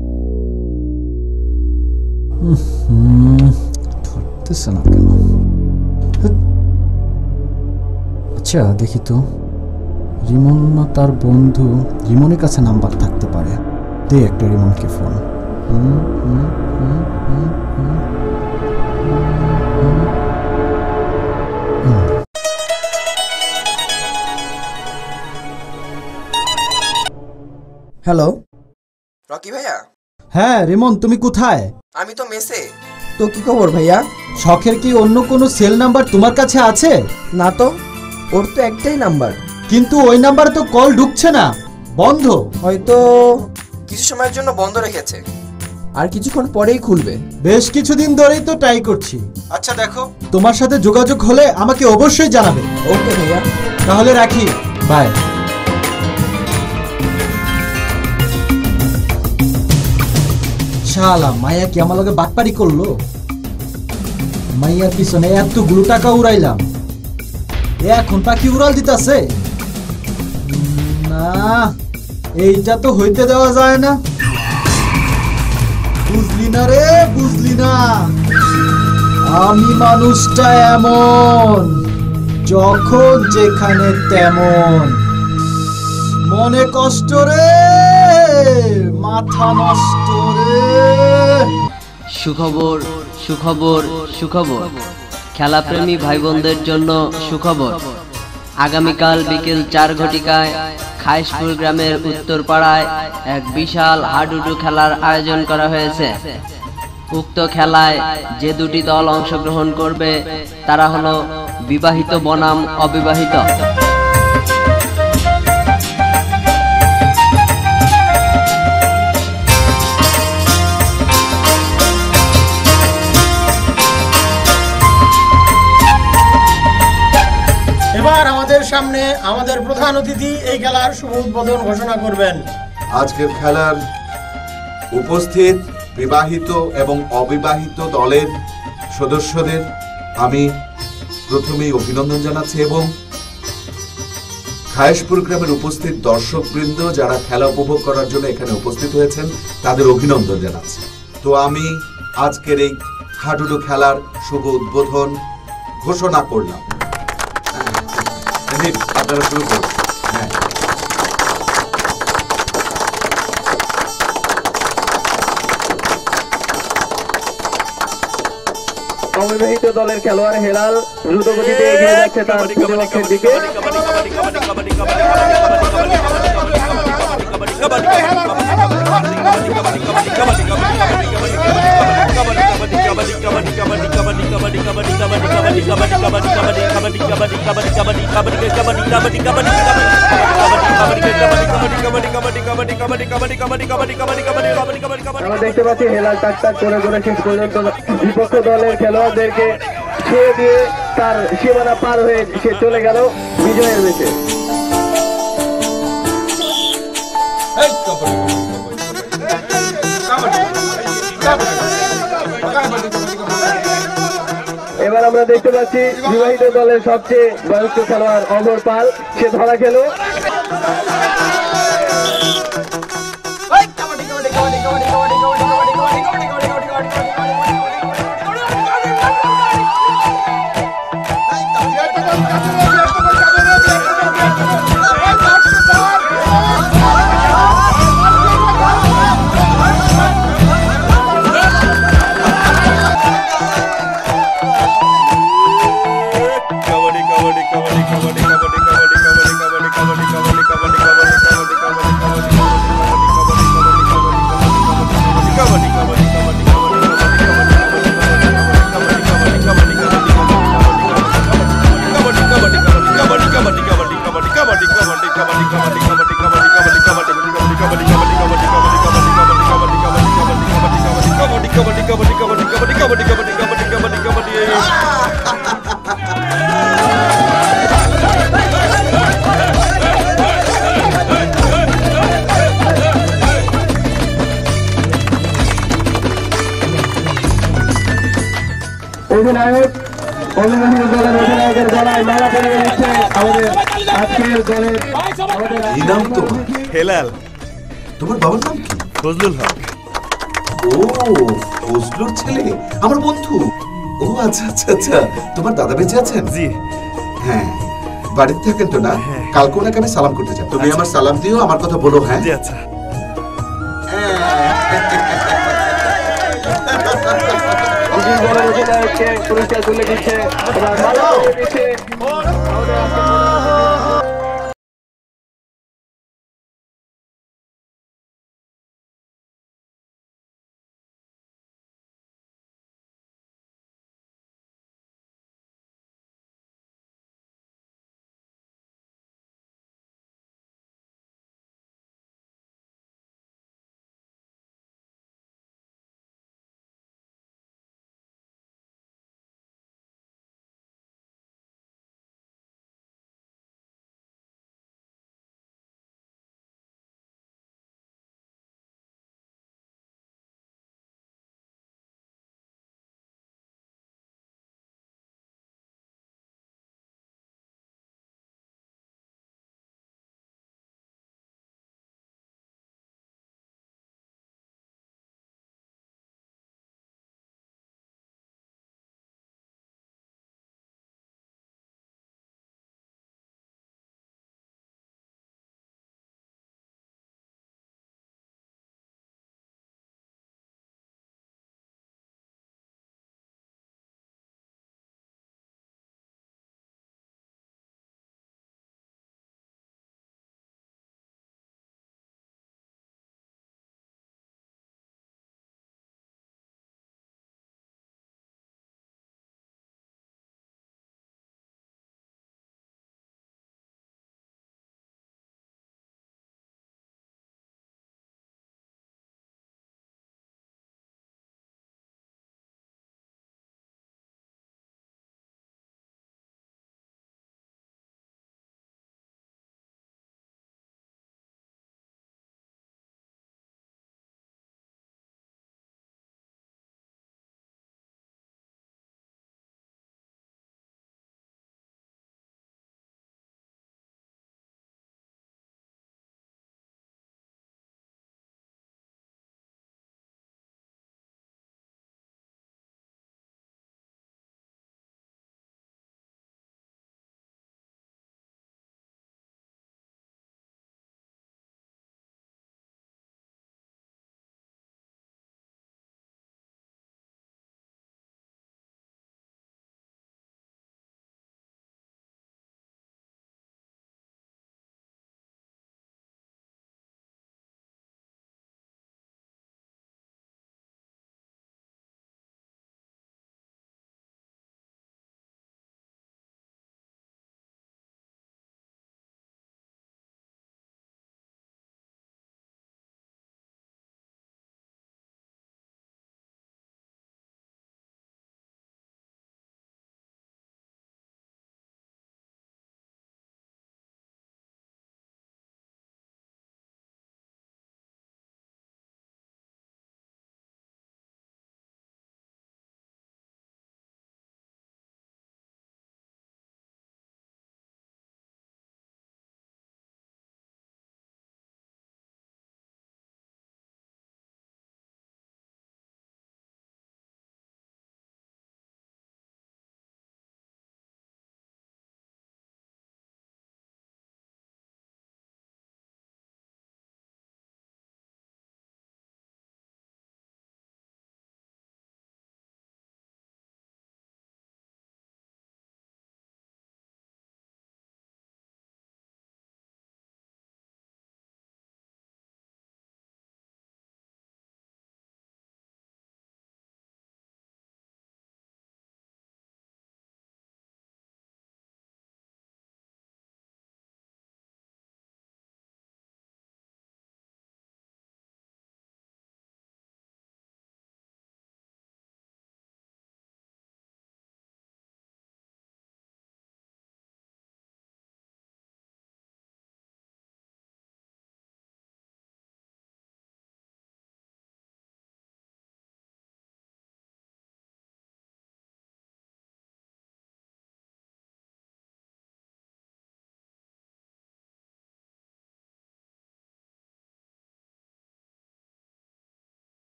ধরতেছে না কেন? আচ্ছা দেখি তো, রিমন না তার বন্ধু রিমনের কাছে নাম্বার থাকতে পারে। দে একটা রিমনকে ফোন। হ্যালো রকি ভাইয়া। হ্যাঁ রিমন, তুমি কোথায়? আমি তো মেসে। তো কি খবর ভাইয়া? শখের কি অন্য কোনো সেল নাম্বার তোমার কাছে আছে? না তো, ওর তো একটাই নাম্বার। কিন্তু ওই নাম্বারে তো কল ঢুকছে না, বন্ধ। হয়তো কিছু সময়ের জন্য বন্ধ রেখেছে, আর কিছুক্ষণ পরেই খুলবে। বেশ কিছুদিন ধরেই তো ট্রাই করছি। আচ্ছা দেখো, তোমার সাথে যোগাযোগ হলে আমাকে অবশ্যই জানাবে। ওকে ভাইয়া, তাহলে রাখি, বাই। শালা মায়া কি আমার লগে বাটপারি করলো? মাইয়ার পিছনে এতগুলো টাকা উড়াইলাম, এখন পাখি উড়াল দিতেছে না। এইটা তো হইতে দেওয়া যায় না। বুঝলি না রে, বুঝলি না। আমি মানুষটা এমন, যখন যেখানে তেমন। মনে কষ্ট রে, মাথা নষ্ট রে। সুখবর সুখবর সুখবর, খেলাপ্রেমী ভাই বোনদের জন্য সুখবর। আগামীকাল বিকেল 4 ঘটিকায় খাইশপুর গ্রামের উত্তরপাড়ায় এক বিশাল হাডুডু খেলার আয়োজন করা হয়েছে। উক্ত খেলায় যে দুটি দল অংশগ্রহণ করবে তারা হলো বিবাহিত বনাম অবিবাহিত। আমাদের প্রধান অতিথি এই খেলার শুভ উদ্বোধন ঘোষণা করবেন। আজকের খেলার উপস্থিত বিবাহিত এবং অবিবাহিত দলের সদস্যদের আমি প্রথমেই অভিনন্দন জানাচ্ছি এবং খায়েশপুর গ্রামের উপস্থিত দর্শকবৃন্দ যারা খেলা উপভোগ করার জন্য এখানে উপস্থিত হয়েছেন তাদের অভিনন্দন জানাচ্ছি। তো আমি আজকের এই হাডুডু খেলার শুভ উদ্বোধন ঘোষণা করলাম। আপনারা শুরু করুন। হ্যাঁ, অবিবাহিত দলের খেলোয়াড় হেলাল দ্রুত গতিতে এগিয়ে যাচ্ছে তার প্রতিপক্ষের দিকে। আমরা দেখতে পাচ্ছি হেলাল টাক টাক করে করে শেষ পর্যন্ত বিপক্ষ দলের খেলোয়াড়দেরকে ছুঁয়ে দিয়ে তার সীমানা পার হয়ে সে চলে গেল বিজয়ের বেশে। এবার আমরা দেখতে পাচ্ছি বিবাহিত দলের সবচেয়ে বয়স্ক খেলোয়াড় অমর পাল, সে ধরা খেল। অধিনায়ক অভিনন্দন দলের অধিনায়কের গলায় মালা পরিয়ে দিচ্ছে আমাদের আজকের দলের কি নাম তোমার? হেলাল। তোমার বাবার নাম কি? ফজলুল হক। ও, ফজলুর ছেলে, আমার বন্ধু। ও আচ্ছা আচ্ছা আচ্ছা, তোমার দাদা বেঁচে আছেন? জি। হ্যাঁ, বাড়িতে থাকেন তো না? কালকে ওনাকে আমি সালাম করতে চাই, তুমি আমার সালাম দিও, আমার কথা বলো। হ্যাঁ জি আচ্ছা। অধিনায়ককে পুরস্কার তুলে দিচ্ছে।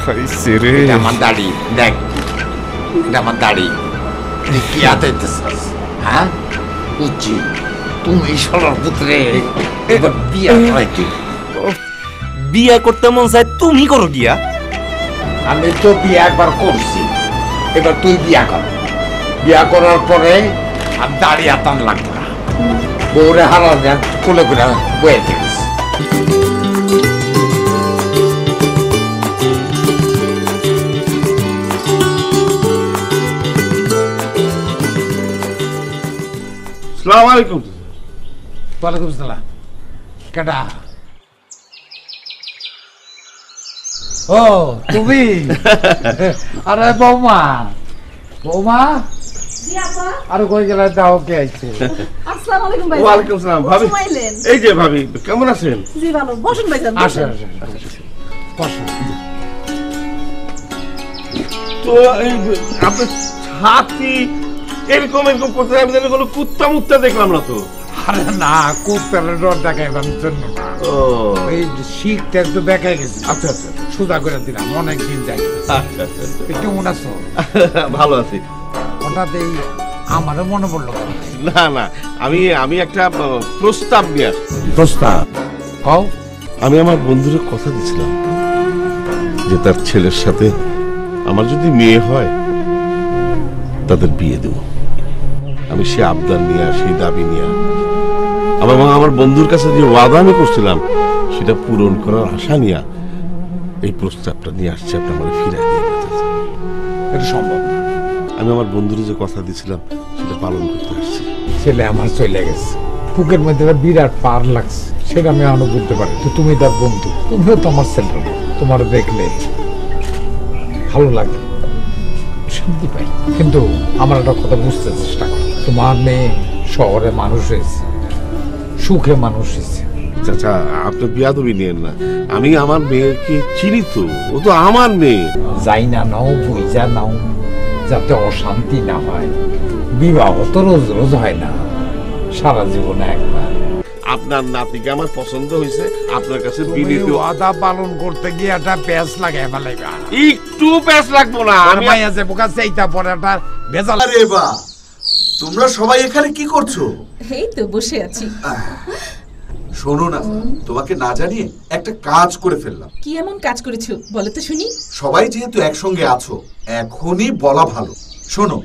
খাইছে রে আমার দাড়ি দেখ, এটা আমার দাড়ি। তুই কি আতাইতেছিস? হ্যাঁ বুঝছি তুমি সরার পুত্রে এবার বিয়া হয় কি? বিয়া করতে মন চায় তুমি করো গিয়া। আমি তো বিয়া একবার করছি, এবার তুই বিয়া কর। বিয়া করার পরে আর দাড়ি আতান লাগবে না, বউরে হারা দেন কোলে করে বয়ে থাকিস। আসসালামু আলাইকুম। ওয়ালাইকুম আসসালাম। কেডা? ও তুমি? আরে বৌমা, বৌমা আরে কই গেলে? দাও কে আইছে? আসসালামু আলাইকুম ভাই। ওয়ালাইকুম আসসালাম ভাবি। এই যে ভাবি, কেমন আছেন? জি ভালো, বসুন ভাইজান। আসেন বসুন। তো আপনার ছাতি এরকম এরকম করতে আমি কোনো কুত্তা মুত্তা দেখলাম না তো। আরে না, কুত্তার ডর দেখাইবার জন্য না, ওই শিখটা একটু দেখাই গেছে। আচ্ছা আচ্ছা, সুদা করে দিলাম, অনেকদিন যাই। আচ্ছা আচ্ছা, কেমন আছো? ভালো আছি। হঠাৎ এই আমারও মনে পড়লো। না না, আমি একটা প্রস্তাব নিয়ে আসছি। প্রস্তাব? কও। আমি আমার বন্ধুদের কথা দিছিলাম যে তার ছেলের সাথে আমার যদি মেয়ে হয় তাদের বিয়ে দেব। আমি সে আবদার নিয়ে, সেই দাবি নিয়ে, আমার বন্ধুর কাছে যে ওয়াদা আমি করছিলাম সেটা পূরণ করার আশা নিয়ে এই প্রস্তাবটা নিয়ে আসছে। আপনি আমার ফিরে দিয়ে এটা সম্ভব? আমি আমার বন্ধুর যে কথা দিছিলাম সেটা পালন করতে আসছি। ছেলে আমার চলে গেছে, বুকের মধ্যে বিরাট পার লাগছে, সেটা আমি আনো বুঝতে পারি। তো তুমি তার বন্ধু, তুমিও তো আমার ছেলে, তোমার দেখলে ভালো লাগে, শান্তি পাই। কিন্তু আমার একটা কথা বুঝতে চেষ্টা করো, তোমার মেয়ে শহরে মানুষ হয়েছে, সুখে মানুষ হয়েছে। চাচা আপনি বিয়াদবি নিয়েন না, আমি আমার মেয়েকে চিনি তো, ও তো আমার মেয়ে। যাই না নাও, বুঝা নাও, যাতে অশান্তি না হয়। বিবাহ তো রোজ রোজ হয় না, সারা জীবনে একবার। আপনার নাতিকে আমার পছন্দ হয়েছে, আপনার কাছে বিনীত ওয়াদা পালন করতে গিয়ে একটা প্যাঁচ লাগাই ফেলাইবা। একটু প্যাঁচ লাগবো না, আমি আছে বোকা সেইটা পরে একটা ভেজাল। আরে বা, তোমরা সবাই এখানে কি করছো? এই তো বসে আছি। শোনো না, তোমাকে না জানিয়ে একটা কাজ করে ফেললাম। কি এমন কাজ করেছো বলো তো শুনি। সবাই যেহেতু একসঙ্গে আছো, এখনই বলা ভালো। শোনো,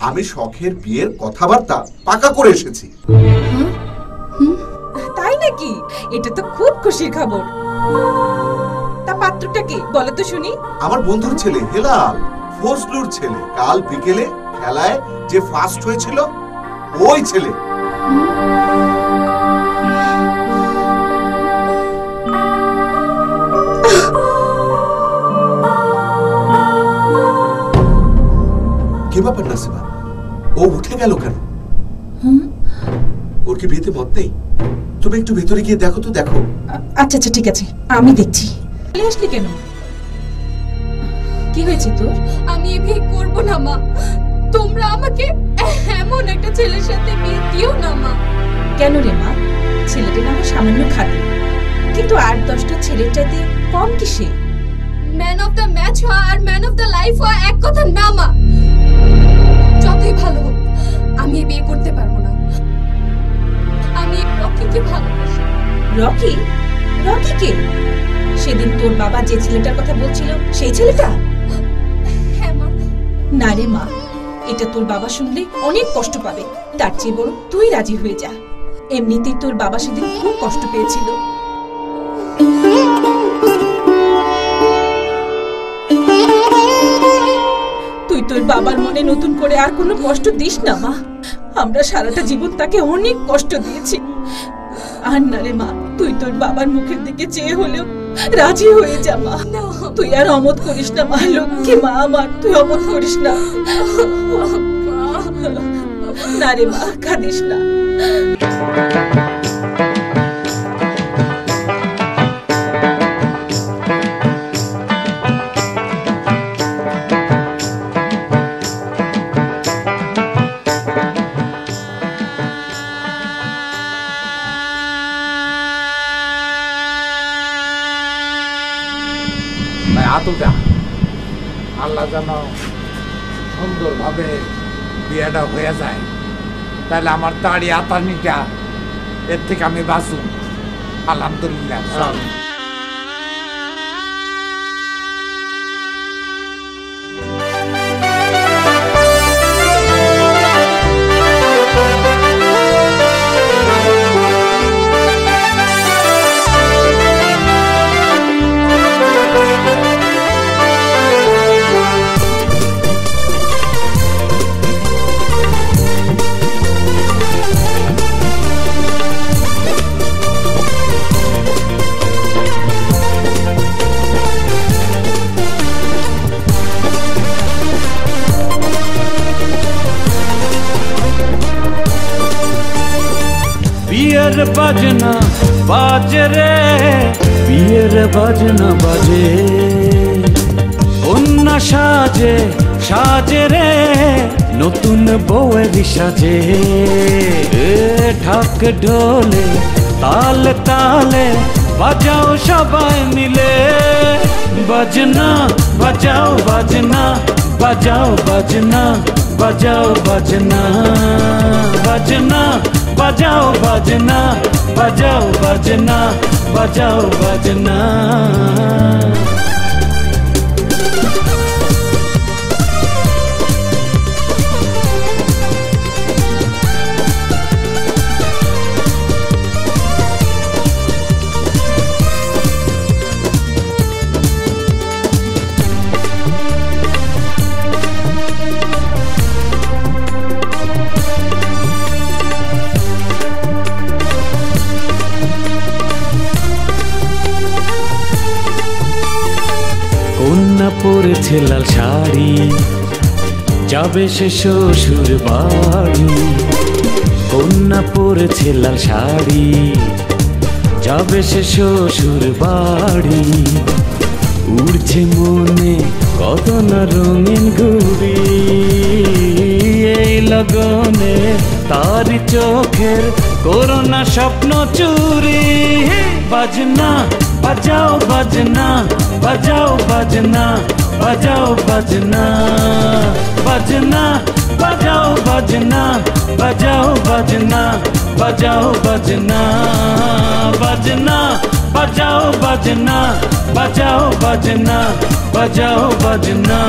আমি শখের বিয়ের কথাবার্তা পাকা করে এসেছি। তাই নাকি? এটা তো খুব খুশির খবর। তা পাত্রটা কি বলো তো শুনি। আমার বন্ধুর ছেলে হেলাল, ফজলুর ছেলে। কাল বিকেলে খেলায় যে ফার্স্ট হয়েছিল ওই ছেলে। কি ব্যাপার নাসিমা, ও উঠে গেল কেন? ওর কি বিয়েতে মত নেই? তুমি একটু ভেতরে গিয়ে দেখো তো। দেখো। আচ্ছা আচ্ছা ঠিক আছে, আমি দেখছি। চলে আসলি কেন? কি হয়েছে তোর? আমি এ বিয়ে করব না মা, তোমরা আমাকে এমন একটা ছেলের সাথে বিয়ে দিও না মা। কেন রে মা? ছেলেটা না সামান্য খাবে, কিন্তু ৮-১০টা ছেলের চাইতে কম কিসে? ম্যান অফ দ্য ম্যাচ হওয়া আর ম্যান অফ দ্য লাইফ হওয়া এক কথা না মা। যতই ভালো হোক, আমি এ বিয়ে করতে পারবো না। আমি রকিকে ভালোবাসি। রকি? রকি কে? সেদিন তোর বাবা যে ছেলেটার কথা বলছিল সেই ছেলেটা? হ্যাঁ মা। না রে মা, এটা তোর বাবা শুনলে অনেক কষ্ট পাবে। তার চেয়ে বরং তুই রাজি হয়ে যা। এমনিতেই তোর বাবা সেদিন খুব কষ্ট পেয়েছিল। তুই তোর বাবার মনে নতুন করে আর কোনো কষ্ট দিস না মা। আমরা সারাটা জীবন তাকে অনেক কষ্ট দিয়েছি। আর না রে মা, তুই তোর বাবার মুখের দিকে চেয়ে হলেও রাজি হয়ে যা মা। তুই আর অমত করিস না মা, লক্ষ্মী মা আমার, তুই অমত করিস না। না রে মা, কাঁদিস না। ভাই আতুটা আল্লাহ যেন সুন্দরভাবে বিয়েটা হয়ে যায়, তাহলে আমার দাড়ি আতানিটা এর থেকে আমি বাঁচুন। আলহামদুলিল্লাহ। বিয়ের বাজনা বাজে রে, বিয়ের বাজনা বাজে, কন্যা সাজে সাজে রে, নতুন বউয়ের সাজে। ঢাক ঢোলে তালে তালে বাজাও সবাই মিলে, বাজনা বাজাও বাজনা, বাজাও বাজনা, বাজাও বাজনা, বাজনা বাজাও বাজনা, বাজাও বাজনা, বাজাও বাজনা। কন্যা পরেছে লাল শাড়ি, যাবে সে শ্বশুর বাড়ি। কন্যা পরেছে লাল শাড়ি, যাবে সে শ্বশুর বাড়ি। উড়ছে মনে কত না রঙিন ঘুড়ি, এই লগনে তার চোখের করোনা স্বপ্ন চুরি। বাজনা বাজাও বাজনা, বাজাও বাজনা, বাজাও বাজনা, বাজনা বাজাও বাজনা, বাজাও বাজনা, বাজাও বাজনা, বাজনা বাজাও বাজনা, বাজাও বাজনা, বাজাও বাজনা।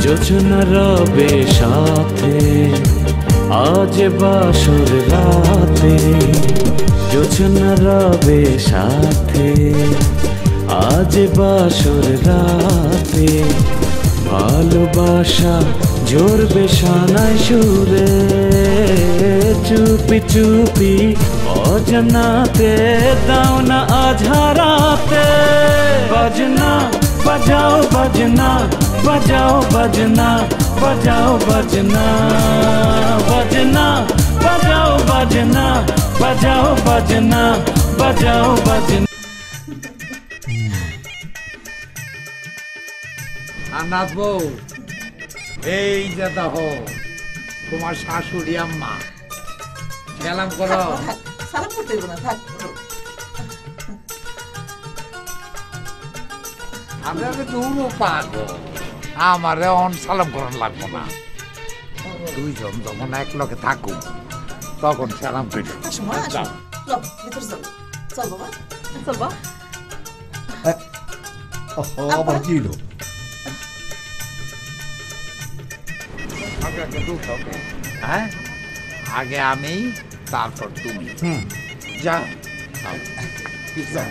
যোজনা রবে সাথে আজ বাসর রাতে, যোজনা রবে সাথে আজ বাসর রাতে। ভালোবাসা জোরবে সানায় সুরে, চুপি চুপি অজানাতে দাও না আজ হারাতে। বাজনা বাজাও বাজনা, বাজাও বাজনা, বাজাও বাজনা, বাজনা বাজাও বাজনা, বাজাও বাজনা, বাজাও বাজনা। আনাথ বউ, এই যে দেখো তোমার শাশুড়ি আম্মা। সালাম করো। সালাম করতে দেবো না, থাক। আমরা দুটো পাগল, আমারে অন সালাম করার লাগবো না। দুইজন যখন এক লগে থাকুক তখন সালাম করি। আবার কি হলো? হ্যাঁ, আগে আমি, তারপর তুমি। যা যা।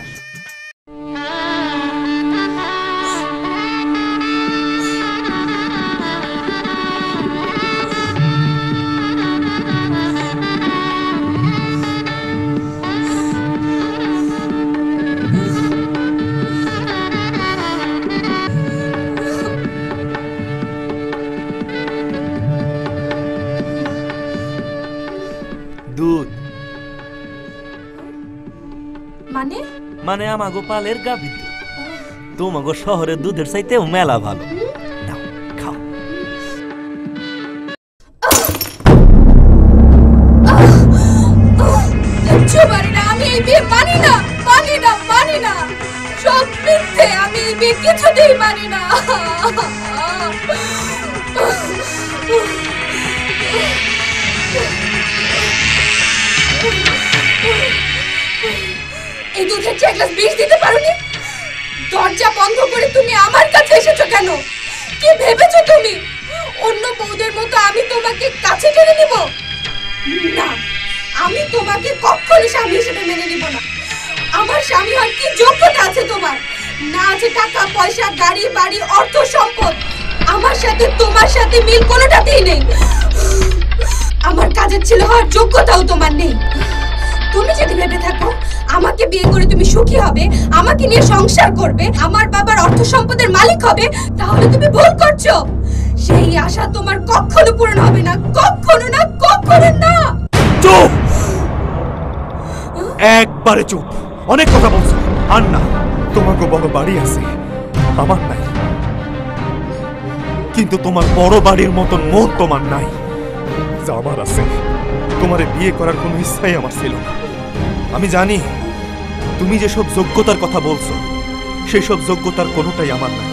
মানে আমাগো পালের গাভীর দুধ। তোমাগো শহরের দুধের চাইতেও মেলা ভালো। নাও, খাও। আমি এই বিয়ে মানি না, মানি না, মানি না। সব মিথ্যে, আমি এই বিয়ে কিছুতেই মানি না। এই দুধের এক গ্লাস বিষ দিতে পারোনি? দরজা বন্ধ করে তুমি আমার কাছে এসেছো কেন? কি ভেবেছো তুমি অন্য বউদের মতো আমি তোমাকে কাছে টেনে নিব? না, আমি তোমাকে কখনো স্বামী হিসেবে মেনে নিব না। আমার স্বামী হওয়ার কি যোগ্যতা আছে তোমার? না আছে টাকা পয়সা, গাড়ি বাড়ি, অর্থ সম্পদ। আমার সাথে তোমার সাথে মিল কোনোটাতেই নেই। আমার কাজের ছেলে হওয়ার যোগ্যতাও তোমার নেই। তুমি যদি ভেবে থাকো আমাকে বিয়ে করে তুমি সুখী হবে, আমাকে নিয়ে সংসার করবে, আমার বাবার অর্থ সম্পদের মালিক হবে, তাহলে তুমি ভুল করছো। সেই আশা তোমার কখনো পূরণ হবে না, কখনো না, কখনো না। চুপ! একবারে চুপ। অনেক কথা বলছো। আর না, তোমাকে বড় বাড়ি আছে, আমার নাই। কিন্তু তোমার বড় বাড়ির মতন মন তোমার নাই, যা আমার আছে। তোমারে বিয়ে করার কোনো ইচ্ছাই আমার ছিল না। আমি জানি তুমি যেসব যোগ্যতার কথা বলছো, সেই সব যোগ্যতার কোনোটাই আমার নাই।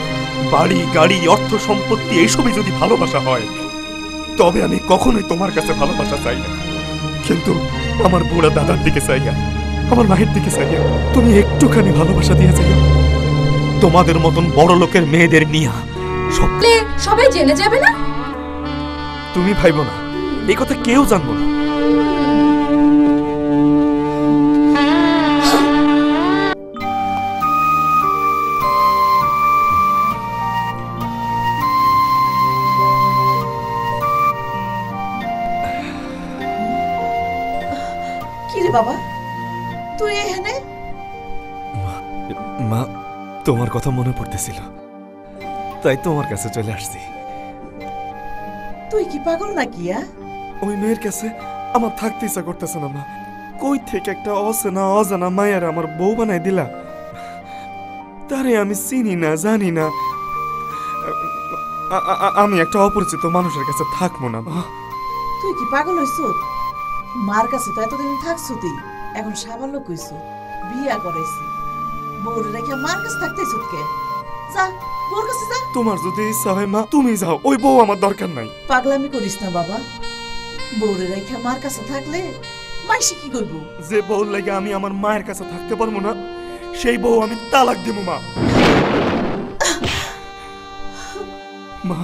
বাড়ি গাড়ি অর্থ সম্পত্তি এইসবই যদি ভালোবাসা হয়, তবে আমি কখনোই তোমার কাছে ভালোবাসা চাই না। কিন্তু আমার বুড়া দাদার দিকে চাইয়া, আমার মায়ের দিকে চাইয়া তুমি একটুখানি ভালোবাসা দিয়ে যাই। তোমাদের মতন বড় লোকের মেয়েদের নিয়া সবাই জেনে যাবে না? তুমি ভাইবো না, এই কথা কেউ জানবো না। কিরে বাবা, তুই এখানে? মা, তোমার কথা মনে পড়তেছিল, তাই তোমার কাছে চলে আসছি। তুই কি পাগল নাকি? ওই মেয়ের কাছে আমার থাকতে ইচ্ছা করতেছে না মা। কই থেকে একটা অচেনা অজানা মায়ের আমার বউ বানাই দিলা। তারে আমি চিনি না, জানি না। আমি একটা অপরিচিত মানুষের কাছে থাকবো না মা। তুই কি পাগল হইছ? মার কাছে তো এতদিন থাকছো তুই, এখন সাবালক হইছ, বিয়া করাইছি, বউর রেখে মার কাছে থাকতেই কে? যা বউর কাছে যা। তোমার যদি ইচ্ছা হয় মা, তুমি যাও, ওই বউ আমার দরকার নাই। পাগলামি করিস না বাবা, বউর রেখে মার কাছে থাকলে মাইসি কি করব? যে বউ লাগে আমি আমার মায়ের কাছে থাকতে পারবো না, সেই বউ আমি তালাক দেবো মা। মা,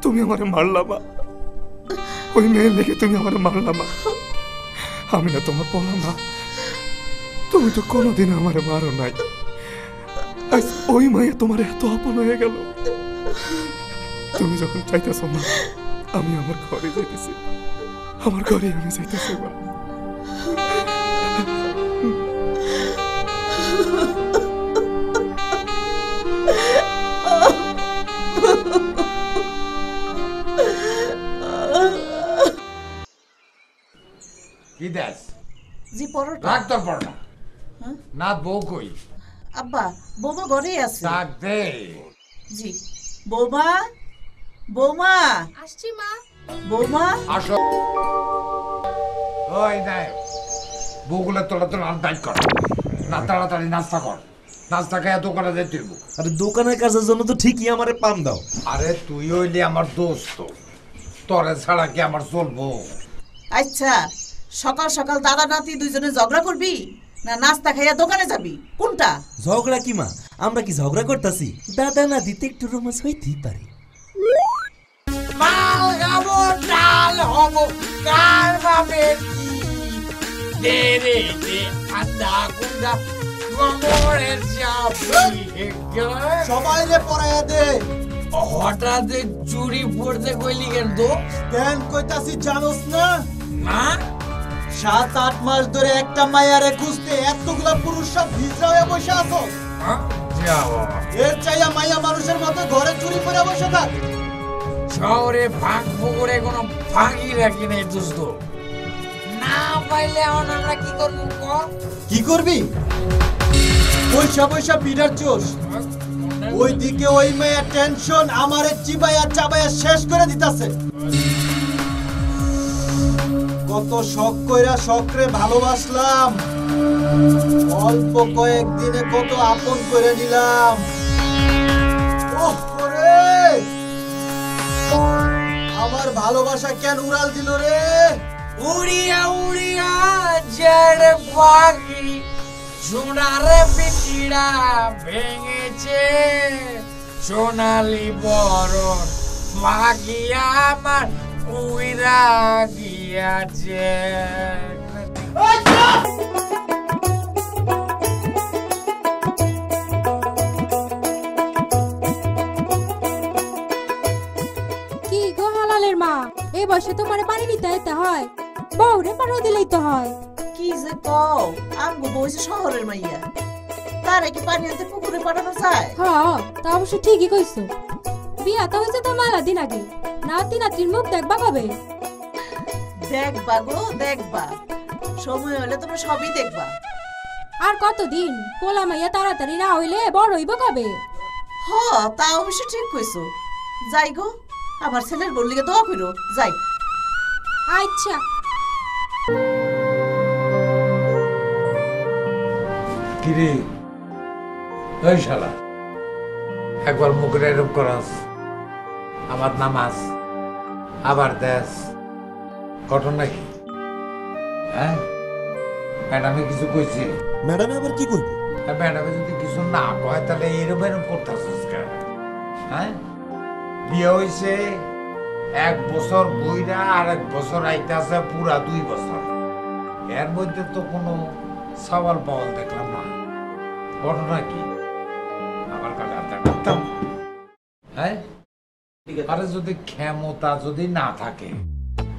তুমি আমারে মারলা মা, ওই মেয়ের লেগে তুমি আমারে মারলা মা। আমি না তোমার বলা মা, তুমি তো কোনোদিন আমারে মারো নাই। আজ ওই মায়ে তোমার এত আপন হয়ে গেল। তুমি যখন চাইতেছো মা, আমি আমার ঘরে যাইতেছি, আমার ঘরে আমি যাইতেছি মা। কি দেশ? জি পরোটা। রাখ তোর পরোটা। না বউ কই? আব্বা, বৌমা ঘরেই আছে। ডাক দে। জি বৌমা, বৌমা আসছি মা। বৌমা আসো। ওই নাই, বউগুলা তোলা তোলা ডাক কর, না তাড়াতাড়ি নাস্তা কর। নাস্তা খাইয়া দোকানে যেতে হইব। আরে দোকানের কাজের জন্য তো ঠিকই আমারে পাম দাও। আরে তুই হইলি আমার দোস্ত, তোরে ছাড়া কি আমার চলবো? আচ্ছা, সকাল সকাল দাদা নাতি দুইজনে ঝগড়া করবি না নাস্তা খাইয়া দোকানে যাবি, কোনটা? ঝগড়া কি মা, আমরা কি ঝগড়া করতেছি? দাদা না দিতে একটু রোমান্স হইতেই পারে। মাল খাবো, ডাল হবো, কার বাপের কি দে রে দে, আন্দা গুন্ডা কোমরের চাপি সবাই রে পড়াইয়া দে। হঠাৎ চুরি পড়তে কইলি কেন? তো কেন কইতাছি জানোস না? না, 7-8 মাস ধরে একটা মায়ারে খুঁজতে এতগুলা পুরুষ সব ভিজরা হয়ে বসে আছো। এর চাইয়া মাইয়া মানুষের মতো ঘরে চুরি করে বসে থাক। শহরে ফাঁক পুকুরে কোনো ফাঁকি রাখি নাই দোস্ত। না পাইলে এখন আমরা কি করবো? কি করবি? পয়সা পয়সা পিটার চোষ ওইদিকে ওই মেয়ের টেনশন আমারে চিবাইয়া চাবাইয়া শেষ করে দিতাছে। কত শখ কইরা শখরে ভালোবাসলাম, অল্প কয়েকদিনে কত আপন করে নিলাম। আমার ভালোবাসা কেন উড়াল দিল রে? উড়িয়া উড়িয়া জড় পাখি সোনারে পিটিড়া ভেঙেছে, সোনালি বরণ মাগিয়া আমার উইরা গিয়াছে। কি গো হালালের মা, এই বয়সে তোমার পানি নিতে যেতে হয়, বউরে পানি দিলেই তো হয়। কি যে কও, আমগো বইছে শহরের মাইয়া, তারে কি পানি আনতে পুকুরে পাঠানো যায়? হ্যাঁ তা অবশ্য ঠিকই কইছো। বিয়া তো হয়েছে তো মেলা দিন আগে, নাতি নাতির মুখ দেখবা কবে? দেখবা গো দেখবা, সময় হলে তোমরা সবই দেখবা। আর কতদিন? পোলা মাইয়া তাড়াতাড়ি না হইলে বড় হইব কবে? হ তা অবশ্য ঠিক কইছো। যাই গো, আমার ছেলের বললিকে দোয়া কইরো। যাই। আচ্ছা। কিরে ওই শালা, একবার মুখের এরকম করাস, আবার নামাজ, আবার দেশ, ঘটনা কি? হ্যাঁ ম্যাডামে কিছু কইছে? ম্যাডামে আবার কি কইব? ম্যাডামে যদি কিছু না কয় তাহলে এরকম এরকম করতেছিস কেন? হ্যাঁ বিয়ে হয়েছে 1 বছর বইরা আর 1 বছর আইতাছে পুরা 2 বছর, এর মধ্যে তো কোনো সওয়াল পাওয়াল দেখলাম না। ঘটনা কি? আমার কাছে আর দেখতাম। হ্যাঁ আরে যদি ক্ষমতা যদি না থাকে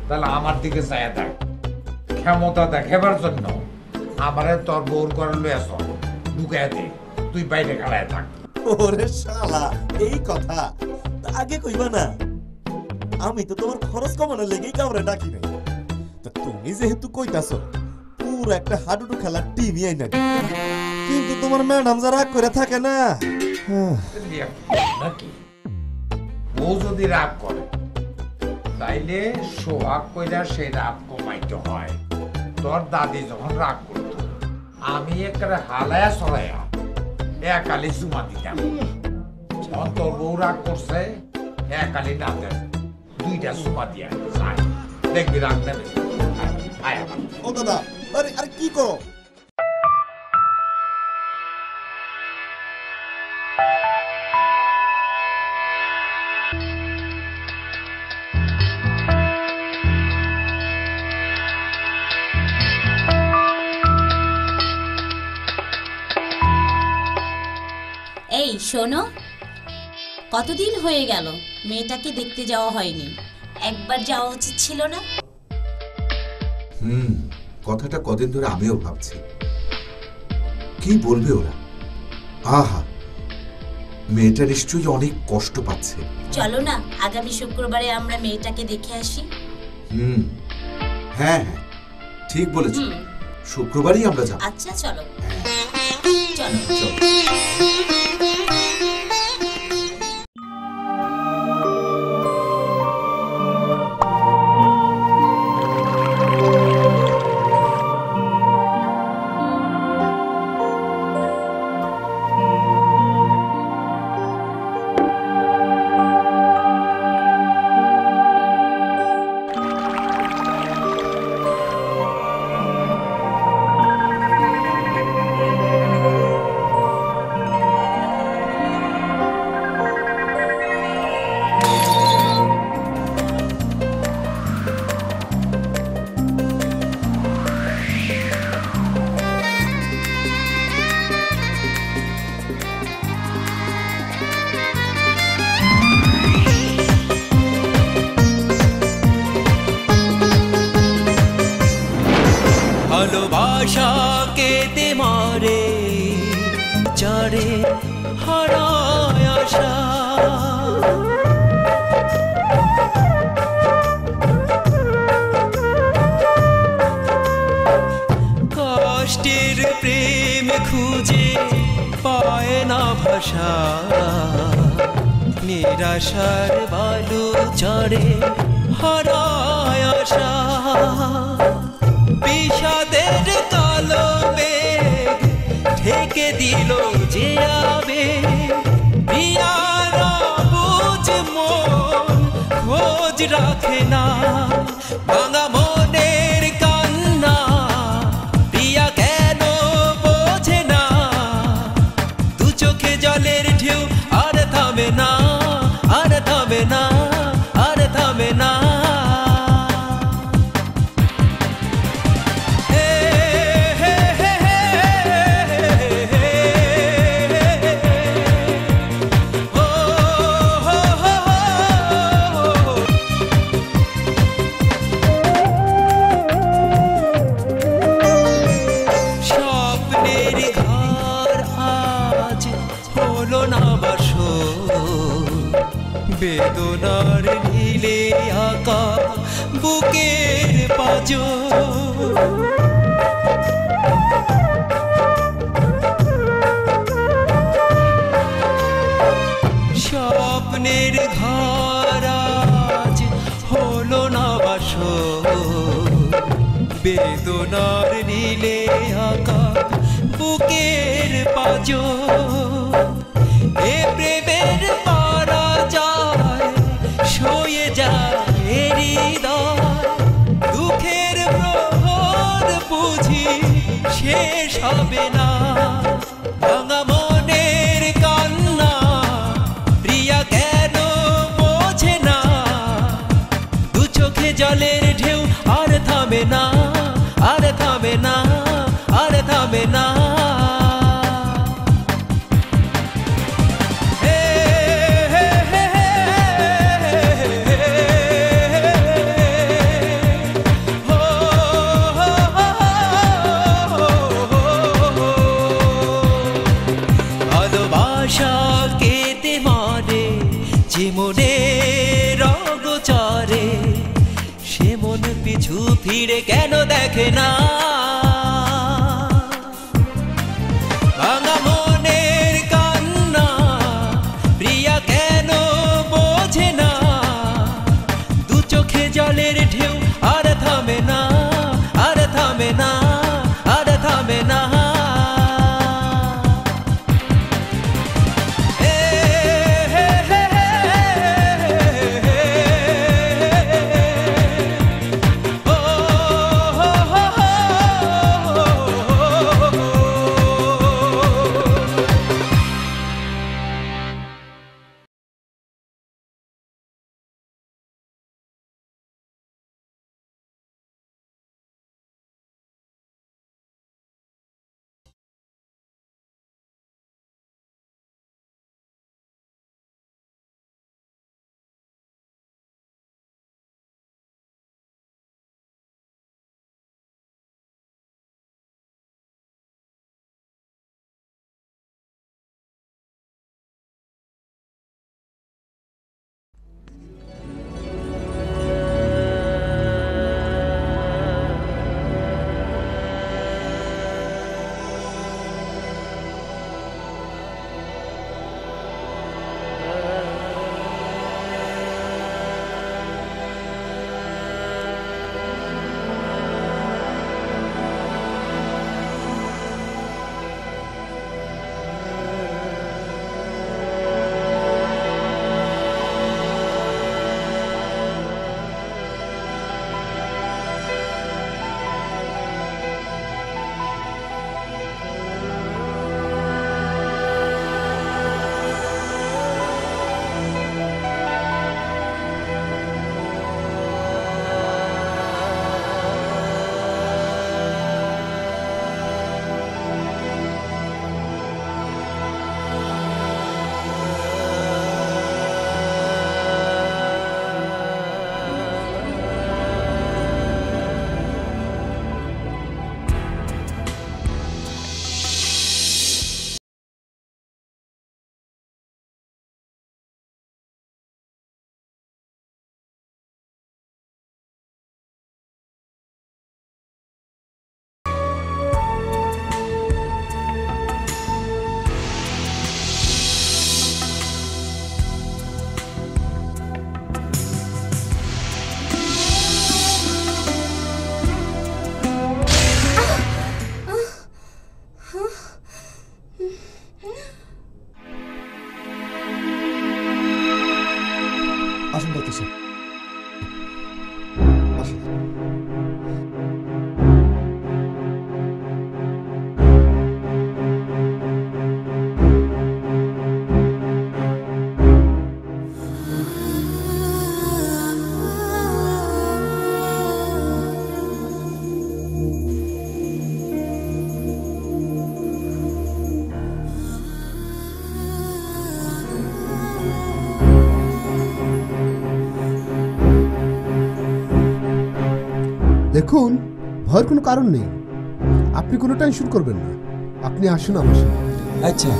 তাহলে আমার দিকে চায় দেখ, ক্ষমতা দেখাবার জন্য আমারে তোর বউর করে লয়ে আসো, ঢুকায় দে, তুই বাইরে খেলায় থাক। ওরে শালা, এই কথা আগে কইবা না। আমি তো তোমার খরচ কমানোর লেগেই কামরে ডাকি নাই। তা তুমি যেহেতু কইতাছো পুরো একটা হাডুডু খেলার টিভি আইনা, কিন্তু তোমার ম্যাডাম যা রাগ করে থাকে না। নাকি ও যদি রাগ করে তাইলে সোহাগ কইরা সেই রাগ কমাইতে হয়। তোর দাদি যখন রাগ করতো আমি একটা হালায়া সরাইয়া একালি জুমা দিতাম, যখন তোর বউ রাগ করছে একালি না দেন, 2টা জুমা দিয়া যায়, দেখবি রাগ নেবে। ও দাদা, আরে আরে কি করো? এই শোনো, কতদিন হয়ে গেল মেয়েটাকে দেখতে যাওয়া হয়নি, একবার যাওয়া উচিত ছিল না? কথাটা কদিন ধরে আমিও ভাবছি, কি বলবে ওরা। আহা, মেয়েটা নিশ্চয়ই অনেক কষ্ট পাচ্ছে। চলো না আগামী শুক্রবারে আমরা মেয়েটাকে দেখে আসি। হ্যাঁ হ্যাঁ ঠিক বলেছ, শুক্রবারই আমরা যাব। আচ্ছা চলো চলো। ভালোবাসা কেটে মারে চারে হারায় আশা, কষ্টের প্রেম খুঁজে না ভাষা নিরাশার বালু চড়ে হারায় আশা বিষাদের কালো মেঘ ঢেকে দিল যে আবেগ প্রিয়ারা বুঝ মন খোঁজ রাখে না ভাঙা মনের কান্না প্রিয়া কেন বোঝে না দু চোখে জলের ঢেউ আর থামে না আর থামে না আর থামে না স্বপ্নের ঘর আজ হলো না বাসর বেদনার নীলে আঁকা বুকের পাঁজর স্বপ্নের ঘর আজ হলো না বাসর বেদনার নীলে আঁকা বুকের পাঁজর এ প্রেমের পরাজয় সয়ে যায় হৃদয় দুঃখের প্রহর বুঝি শেষ হবে না ভাঙা মনের কান্না প্রিয়া কেন বোঝে না দু চোখে জলের ঢেউ আর থামে না আর থামে না আর থামে না ভালোবাসা কেটে মারে যে মনে রগচরে সে মন পিছু ফিরে কেন দেখে না ভাঙা মনের কান্না প্রিয়া কেন বোঝে না দু চোখে জলের ঢেউ আর থামে না আর থামে না আর থামে না দেখুন, ভয়ের কোনো কারণ নেই। আপনি কোনো টেনশন করবেন না। আপনি আসুন আমার সাথে। আচ্ছা।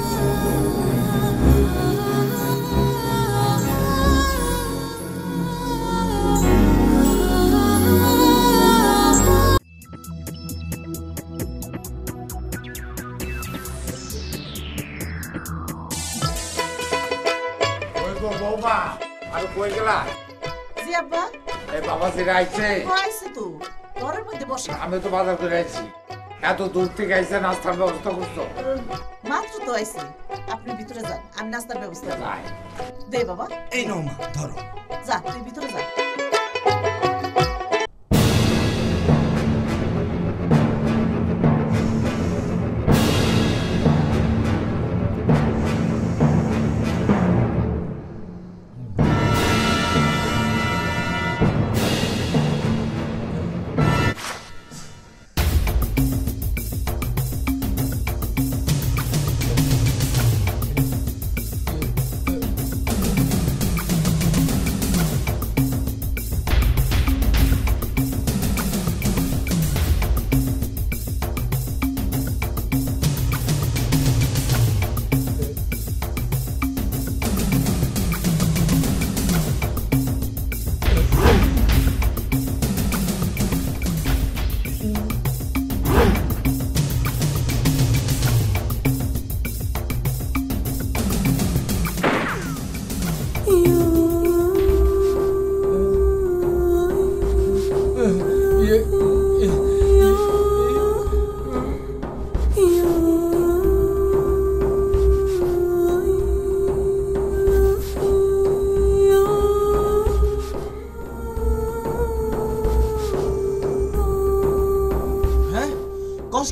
বৌমা আর কই গেলা? জি আব্বা। এই বাবা জিরা আইছে। আইছে তো। ঘরের মধ্যে বসে। আমি তো বাজার করে আইছি। এত দূর থেকে আইছে, নাস্তার ব্যবস্থা করছো? মাত্র তো আইছি। আপনি ভিতরে যান, আমি নাস্তার ব্যবস্থা করি। দে বাবা। এই নাও মা, ধরো। যা, তুই ভিতরে যা।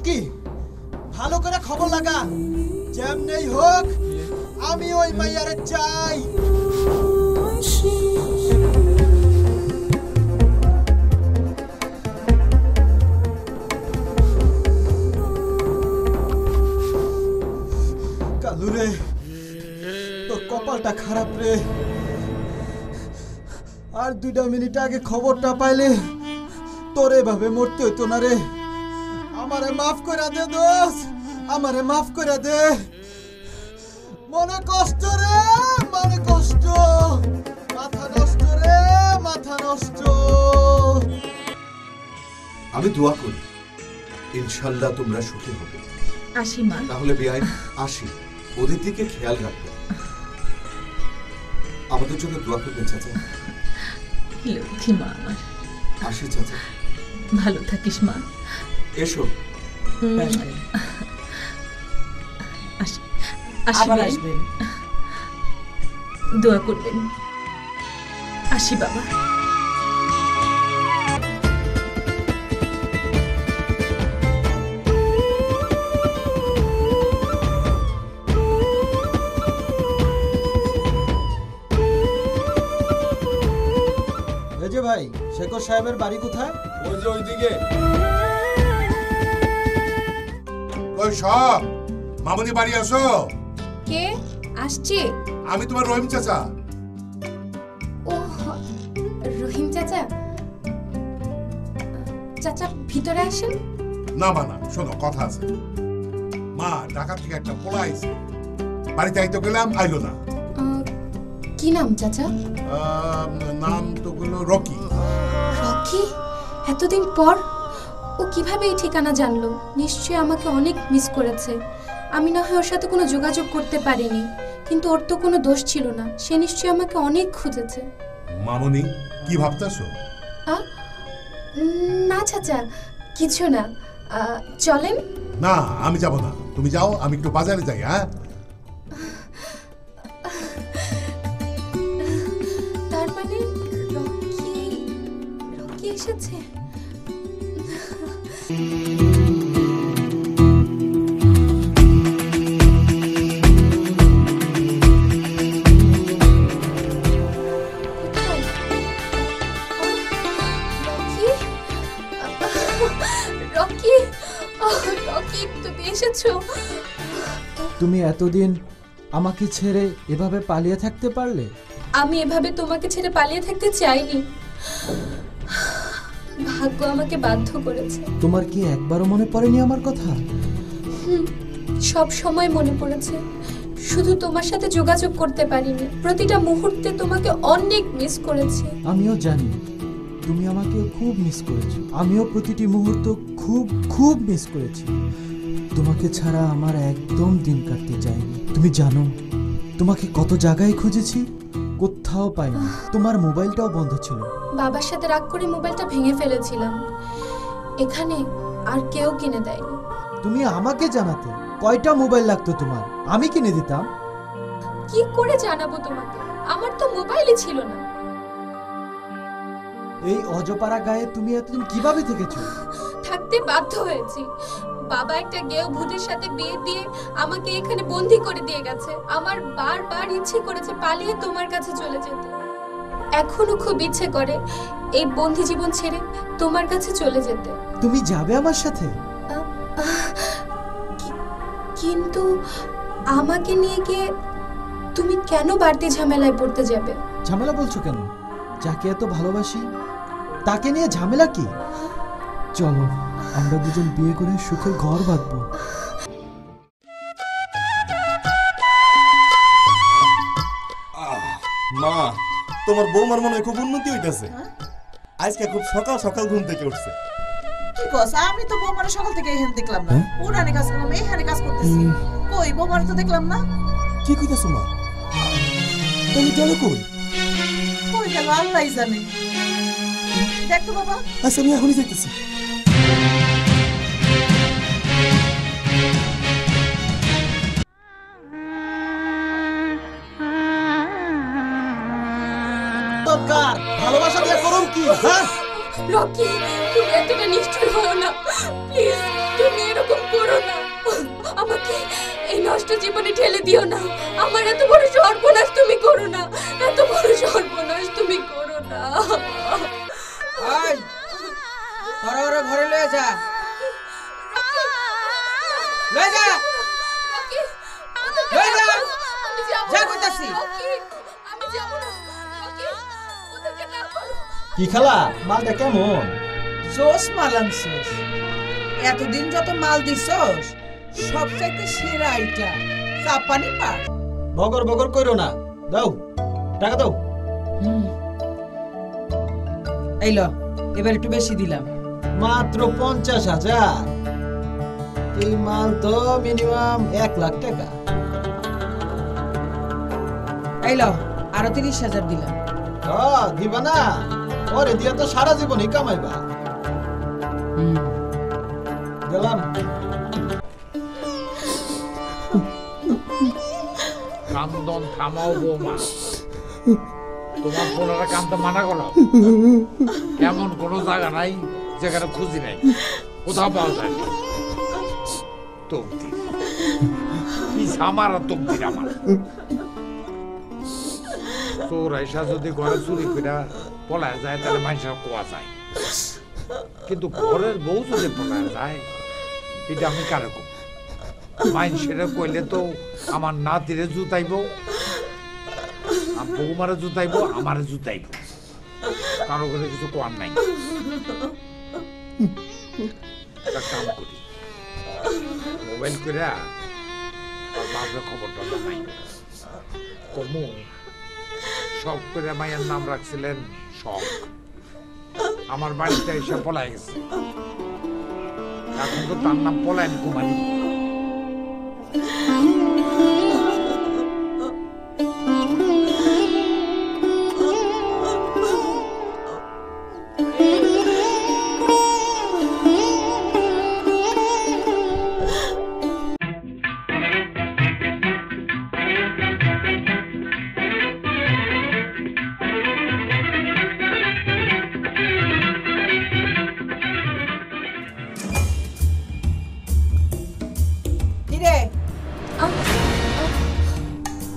কি ভালো করে খবর লাগা, যেমনেই হোক আমি ওই মাইয়ারে চাই। কালু রে, তোর কপালটা খারাপ রে। আর 2 মিনিট আগে খবরটা পাইলে তোর এভাবে মরতে হইতো না রে। আমারে মাফ করে দে দোস্ত, আমারে মাফ করে দে। মনে কষ্ট রে, মনে কষ্ট, মাথা নষ্ট রে, মাথা নষ্ট। আমি দোয়া করি ইনশাআল্লাহ তোমরা সুখী হবে। আসি মা। তাহলে বেআইন আসি, ওদের দিকে খেয়াল রাখবে, আমাদের জন্য দোয়া করবেন চাচা। লক্ষ্মী মা আমার। আসি চাচা। ভালো থাকিস মা। এসো। আবার আসবেন, দোয়া করবেন। আসি বাবা। এই যে ভাই, শেখর সাহেবের বাড়ি কোথায়? ওই যে ওইদিকে। ওই সব মামুনি বাড়ি আসো। কে আসছে? আমি তোমার রহিম চাচা। ও রহিম চাচা। চাচা ভিতরে আসেন। না মানা, শোনো কথা আছে। মা ঢাকা থেকে একটা পোলা আইছে, বাড়িতে আইতে গেলাম, আইলো না। কি নাম চাচা? নাম তো হলো রকি। রকি? এতদিন পর ও কিভাবে এই ঠিকানা জানলো? নিশ্চয়ই আমাকে অনেক মিস করেছে। আমি না হয় ওর সাথে কোনো যোগাযোগ করতে পারিনি, কিন্তু ওর তো কোনো দোষ ছিল না। সে নিশ্চয়ই আমাকে অনেক খুঁজেছে। মামুনি কি ভাবতেছো? না চাচা, কিছু না। চলেন। না আমি যাব না, তুমি যাও, আমি একটু বাজারে যাই। হ্যাঁ, তার মানে রকি এসেছে। তুমি এতদিন আমাকে ছেড়ে এভাবে পালিয়ে থাকতে পারলে? আমি এভাবে তোমাকে ছেড়ে পালিয়ে থাকতে চাইনি। ভাগ্য আমাকে বাধ্য করেছে। তোমার কি একবারও মনে পড়েনি আমার কথা? সব সময় মনে পড়েছে, শুধু তোমার সাথে যোগাযোগ করতে পারিনি। প্রতিটা মুহূর্তে তোমাকে অনেক মিস করেছি। আমিও জানি তুমি আমাকে খুব মিস করেছো। আমিও প্রতিটি মুহূর্ত খুব খুব মিস করেছি। তোমাকে ছাড়া আমার একদম দিন কাটতে চায়নি। তুমি জানো তোমাকে কত জায়গায় খুঁজেছি, কোথাও পাইনি। তোমার মোবাইলটাও বন্ধ ছিল। বাবার সাথে রাগ করে মোবাইলটা ভেঙে ফেলেছিলাম। এখানে আর কেউ কিনে দেয়নি। তুমি আমাকে জানাতে কয়টা মোবাইল লাগতো তোমার, আমি কিনে দিতাম। কি করে জানাবো তোমাকে? আমার তো মোবাইলই ছিল না। এই অজপাড়া গায়ে তুমি এতদিন কিভাবে থেকেছো? থাকতে বাধ্য হয়েছি। বাবা একটা গেও ভূতের সাথে বিয়ে দিয়ে আমাকে এখানে বন্দি করে দিয়ে গেছে। আমার বারবার ইচ্ছে করেছে পালিয়ে তোমার কাছে চলে যেতে। এখনো খুব ইচ্ছে করে এই বন্দি জীবন ছেড়ে তোমার কাছে চলে যেতে। তুমি যাবে আমার সাথে? কিন্তু আমাকে নিয়ে গিয়ে তুমি কেন বাড়তি ঝামেলায় পড়তে যাবে? ঝামেলা বলছো কেন? যাকে এত ভালোবাসি তাকে নিয়ে ঝামেলা কি? চলো আমরা দুজন বিয়ে করে সুখের ঘর বাঁধবো। মা, তোমার বৌমার মনে হয় খুব উন্নতি হইতাছে। আজকে খুব সকাল সকাল ঘুম থেকে উঠছে। কি কস? আমি তো বৌমার সকাল থেকে এখানে দেখলাম না। উনানে কাজ করলাম, এখানে কাজ করতেছি। কই বৌমার তো দেখলাম না। কি কইতাছো মা? তুমি গেল কই? কই গেল আল্লাহই জানে। দেখ তো বাবা। আচ্ছা আমি এখনই যাইতেছি। দরকার ভালোবাসা দিয়ে করুন কি? হ্যাঁ রকি, তুমি এতটা নিষ্ঠুর হও না প্লিজ। তুমি এরকম করো না। আমাকে এই নষ্ট জীবনে ঠেলে দিও না। আমার এত বড় সর্বনাশ তুমি করো না। এত বড় সর্বনাশ তুমি করো না। আই তোরা ওরা ঘরে লয়ে যা। লয়ে যা। লয়ে যা। যা কইতাছি। আমি যাব না। রকি, ওদেরকে না করো। কি খালা, মালটা কেমন? জোস মাল আনছিস। এতদিন যত মাল দিছস সবচাইতে সেরা আইটা চাপানি পার। বগর বগর কইরো না, দাও টাকা দাও। এই ল, এবার একটু বেশি দিলাম। মাত্র 50,000? এই মাল তো মিনিমাম 1 লাখ টাকা। এই ল, আরো 30,000 দিলাম। দিবা না? ওরে দিয়া তো সারা জীবনই কামাইবা। গেলাম। কান্দন থামাও বৌমা। তোমার বোনেরা কান্দতে মানা করো। এমন কোনো জায়গা নাই যেখানে খুঁজি নাই, কোথাও পাওয়া যায় না। তকদির কি সামার তকদির আমার। চোর আইসা যদি ঘরে চুরি করে পলায় যায় তাহলে মানুষের কোয়া যায়, কিন্তু ঘরের বউ যদি পলায় যায় এটা আমি কারে কম? মানুষের কইলে তো আমার নাতিরে জুতাইব, বৌমারে জুতাইব, আমারে জুতাইব, কারো করে কিছু কোয়ার নাই। একটা কাম করি, মোবাইল করে বাপরে খবরটা জানাই কমু। শখ করে মায়ের নাম রাখছিলেন শখ। আমার বাড়িতে এসে পলাই গেছে, এখন তো তার নাম পলায়ন কুমারী।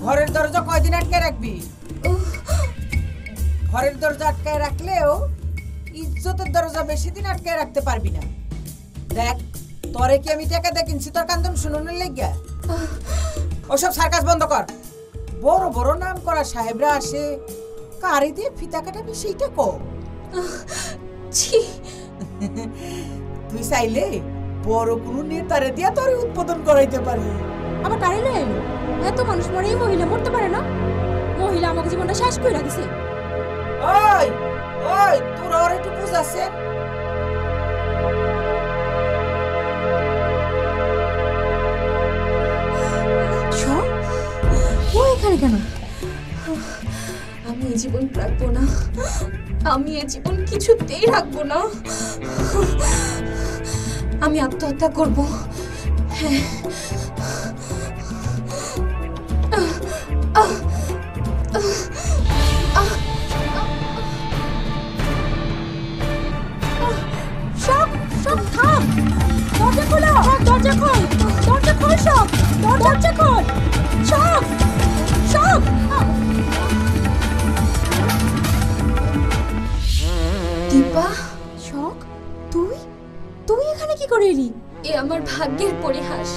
ঘরের দরজা কয়দিন আটকে রাখবি? ঘরের দরজা আটকায় রাখলেও ইজ্জতের দরজা বেশি দিন আটকায় রাখতে পারবি না। দেখ তোরে কি আমি টাকা দিয়ে কিনছি তোর কান্দন শুনুনের লাগিয়া? ওসব সার্কাস বন্ধ কর। বড় বড় নাম করা সাহেবরা আসে, কারি দিয়ে ফিতা কাটাবি সেইটা কম। ছি তুই চাইলে বড় কোনো নেতারে দিয়া তোর উদ্বোধন করাইতে পারি। আবার কারে লয়ে এলো? এত মানুষ মরে এই মহিলা মরতে পারে না? মহিলা আমাকে জীবনটা শেষ করে দিছে। ওই ওই তোরা ওর একটু বুঝাচ্ছে। ও এখানে কেন? আমি এই জীবন রাখবো না, আমি এই জীবন কিছুতেই রাখবো না। আমি আত্মহত্যা করব। হ্যাঁ সব সব থাম, দরজা খোলো, দরজা খোল, দরজা খোল, সব দরজা খোল, সব সব। দীপা, শখ, তুই তুই এখানে কি করে এলি? এ আমার ভাগ্যের পরিহাস।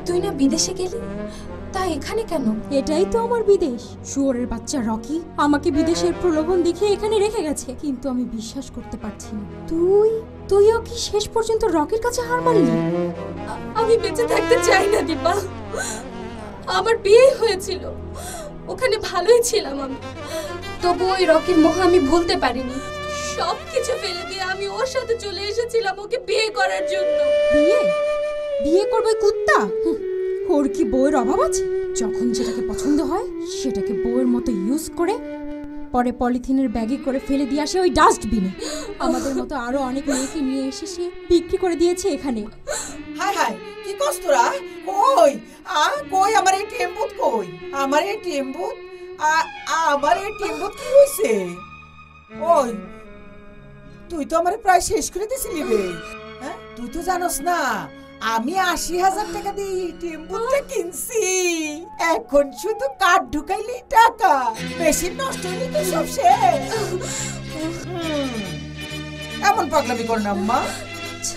তুই না বিদেশে গেলি, তা এখানে কেন? এটাই তো আমার বিদেশ। শুয়োরের বাচ্চা রকি আমাকে বিদেশের প্রলোভন দেখিয়ে এখানে রেখে গেছে, কিন্তু আমি বিশ্বাস করতে পারছি না। তুইও কি শেষ পর্যন্ত রকির কাছে হার মানলি? আমি বেঁচে থাকতে চাই না দীপা। আমার বিয়ে হয়েছিল, ওখানে ভালোই ছিলাম আমি, তবু ওই রকির মোহ আমি ভুলতে পারিনি। সবকিছু ফেলে দিয়ে আমি ওর সাথে চলে এসেছিলাম ওকে বিয়ে করার জন্য। বিয়ে করবে কুত্তা? ওর কি বউয়ের অভাব আছে? যখন যেটাকে পছন্দ হয় সেটাকে বউয়ের মতো ইউজ করে পরে পলিথিনের ব্যাগে করে ফেলে দিয়ে আসে ওই ডাস্টবিনে। আমাদের মতো আরো অনেক মেয়েকে নিয়ে এসে সে বিক্রি করে দিয়েছে এখানে। হায় হায়, কি কস তোরা? কই কই আমার এই টেম্পুত? কই আমার এই টেম্পুত? আমার এই টেম্পুত কি হইছে? ওই তুই তো আমারে প্রায় শেষ করে দিছিলি রে। হ্যাঁ, তুই তো জানোস না আমি ৮০,০০০ টাকা দিয়ে টেম্পুতে কিনছি। এখন শুধু কাঠ ঢুকাইলি টাকা, মেশিন নষ্ট হইলে তো সব শেষ। এমন পাগলামি কর না মা,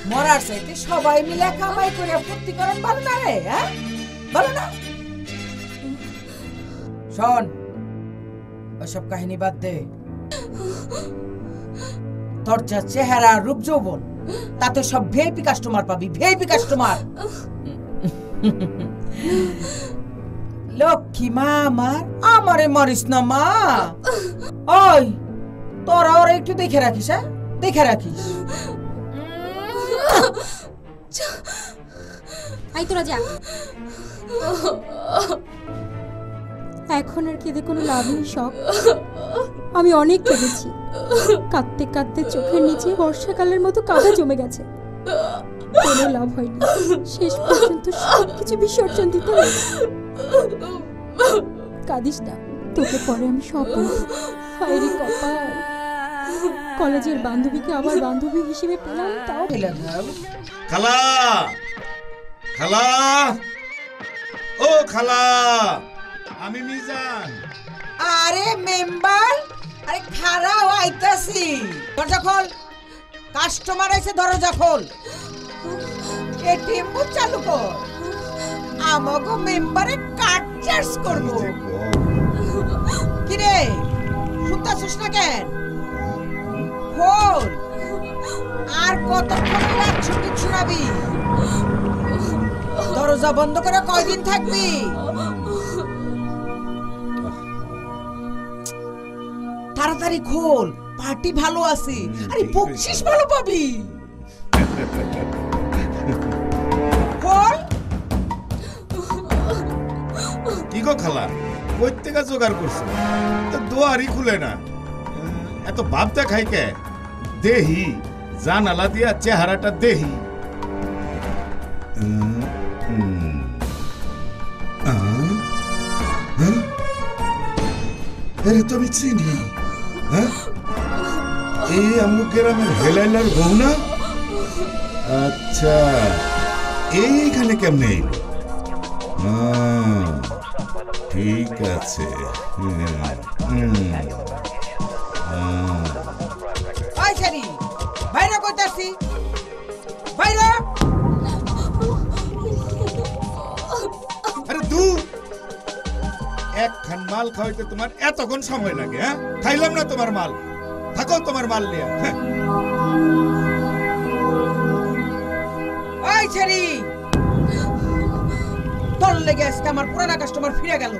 মরার চাইতে সবাই মিলে কামাই করে ফুর্তি করেন ভালো না রে? হ্যাঁ ভালো না? শোন, ওসব কাহিনী বাদ দে। তোর যা চেহারা, রূপ, যৌবন, তাতে সব ভিআইপি কাস্টমার পাবি, ভিআইপি কাস্টমার। লক্ষ্মী মা আমার, আমারে মারিস না মা। ওই তোরা ওরা একটু দেখে রাখিস, হ্যাঁ দেখে রাখিস। আই তোরা যা, এখন আর কেঁদে কোনো লাভ নেই। শখ, আমি অনেক কেঁদেছি। কাঁদতে কাঁদতে চোখের নিচে বর্ষাকালের মতো কাদা জমে গেছে, কোনো লাভ হয়নি। শেষ পর্যন্ত সবকিছু বিসর্জন দিতে হবে। কাঁদিস না, তোকে পরে আমি সব বলবো। হায়রে কপাল, কলেজের বান্ধবীকে আবার বান্ধবী হিসেবে পেলাম, তাও পেলাম। খালা, খালা, ও খালা, আমি মিজান। আরে মেম্বার, আরে খারাও আইতাছি। দরজা খোল, কাস্টমার আইছে, দরজা খোল। এটিএম বুথ চালু কর, আমাগো মেম্বারে কার্ড চার্জ করব। কি রে শুনতাছিস না কেন? খোল। আর কতক্ষণ রাত সঙ্গীত শোনাবি? দরজা বন্ধ করে কয়দিন থাকবি? তাড়াতাড়ি খোল, পার্টি ভালো আছে, আরে বকশিশ ভালো পাবি। খোল। কি গো খালা, কই থেকে জোগাড় করছো? তো দোয়ারই খুলে না, এত ভাব দেখাই কে? দেহি জানালা দিয়া চেহারাটা দেহি। আরে তুমি চিনি? হ্যাঁ, এই আমুক গ্রামের হেলাইলার বউ না? আচ্ছা, এইখানে কেমনে এলো? ঠিক আছে। বাইরে কইতাছি, বাইরে। আরে দু একখান মাল খাওয়াইতে তোমার এতক্ষণ সময় লাগে? হ্যাঁ, খাইলাম না তোমার মাল। থাকো তোমার মাল নিয়ে। ওই ছেড়ি, তোর লেগে আজকে আমার পুরানা কাস্টমার ফিরে গেল।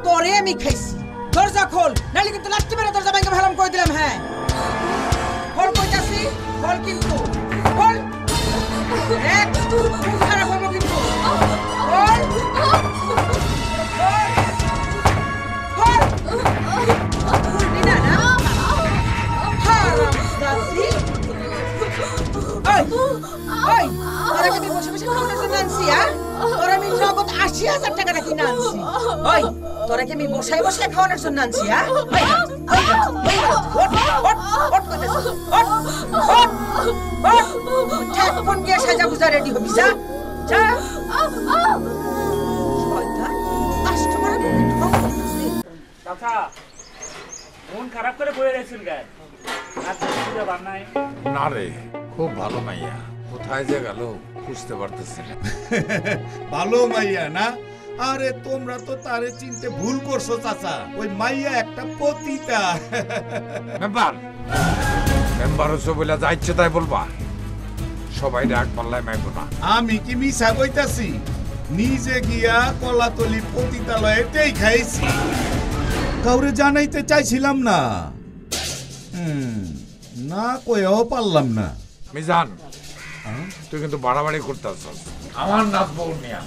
তোরে আমি খাইছি। দরজা খোল, নাহলে কিন্তু লাঠি মেরে দরজা ভেঙে ফেলাম করে দিলাম। হ্যাঁ খোল, কইতাছি খোল, কিন্তু খোল, এক খুব খারাপ হবো কিন্তু। খোল খুলবি না না? হারামজাদি। ওই ওই, তোরা কি আমি বসে বসে খাওয়ানোর জন্য আনছি? তোরা আমি নগদ ৮০,০০০ টাকা রাখি না আনছি। ওই তোরা কি আমি বসাই বসে খাওয়ানোর জন্য আনছি? ফোন গিয়ে সাজা গুজা রেডি হবি। যা যা, চাচা মন খারাপ করে বয়ে রয়েছেন গায়ে। না রে, খুব ভালো মাইয়া, কোথায় যে গেল বুঝতে পারতেছি না। ভালো মাইয়া না? আরে তোমরা তো তারে চিনতে ভুল করছো চাচা। ওই মাইয়া একটা পতিতা। মেম্বার মেম্বার হচ্ছে বলে যা ইচ্ছে তাই বলবা, সবাই ডাক পাল্লায় মাইব না। আমি কি মিছা কইতাছি? নিজে গিয়া কলাতলি পতিতালয়েতেই খাইছি, কাউরে জানাইতে চাইছিলাম না। না কয়েও পারলাম না। মিজান, তুই কিন্তু বাড়াবাড়ি করতেছস। আমার নাচ বউ নিয়া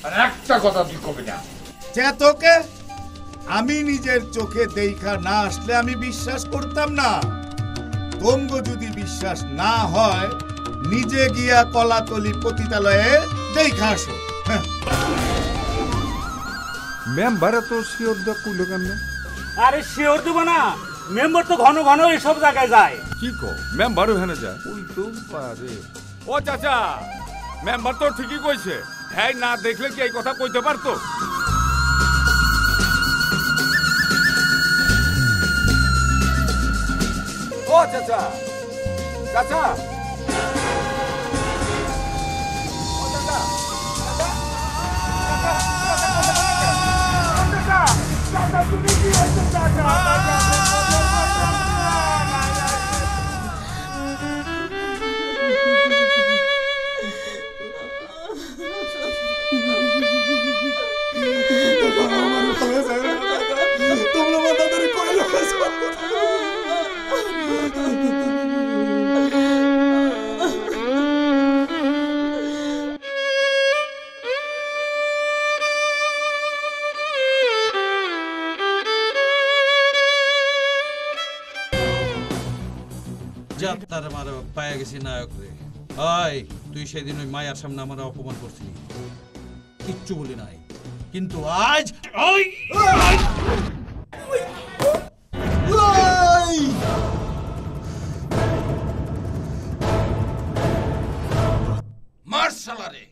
আর একটা কথা তুই কবি না। চেতকে আমি নিজের চোখে দেখা না আসলে আমি বিশ্বাস করতাম না। তোমগো যদি বিশ্বাস না হয়, নিজে গিয়া কলাতলি পতিতালয়ে দেখা আসো। মেম্বারে তো শিওর দা কইলো কেন? আরে শিওর দেবো না, মেম্বার তো ঘন ঘন এইসব জায়গায় যায়। কি কো, মেম্বারও হেনে যায়? ওই তো পারে। ও চাচা, মেম্বার তো ঠিকই কইছে। হ্যাঁ, না দেখলে কি এই কথা কইতে পারতো? ও চাচা, চাচা, তার আমার পায়ে গেছি নায়ক রে। ওই তুই সেদিন ওই মায়ার সামনে আমার অপমান করছিলি, কিচ্ছু বলি নাই, কিন্তু আজ মার শালারে।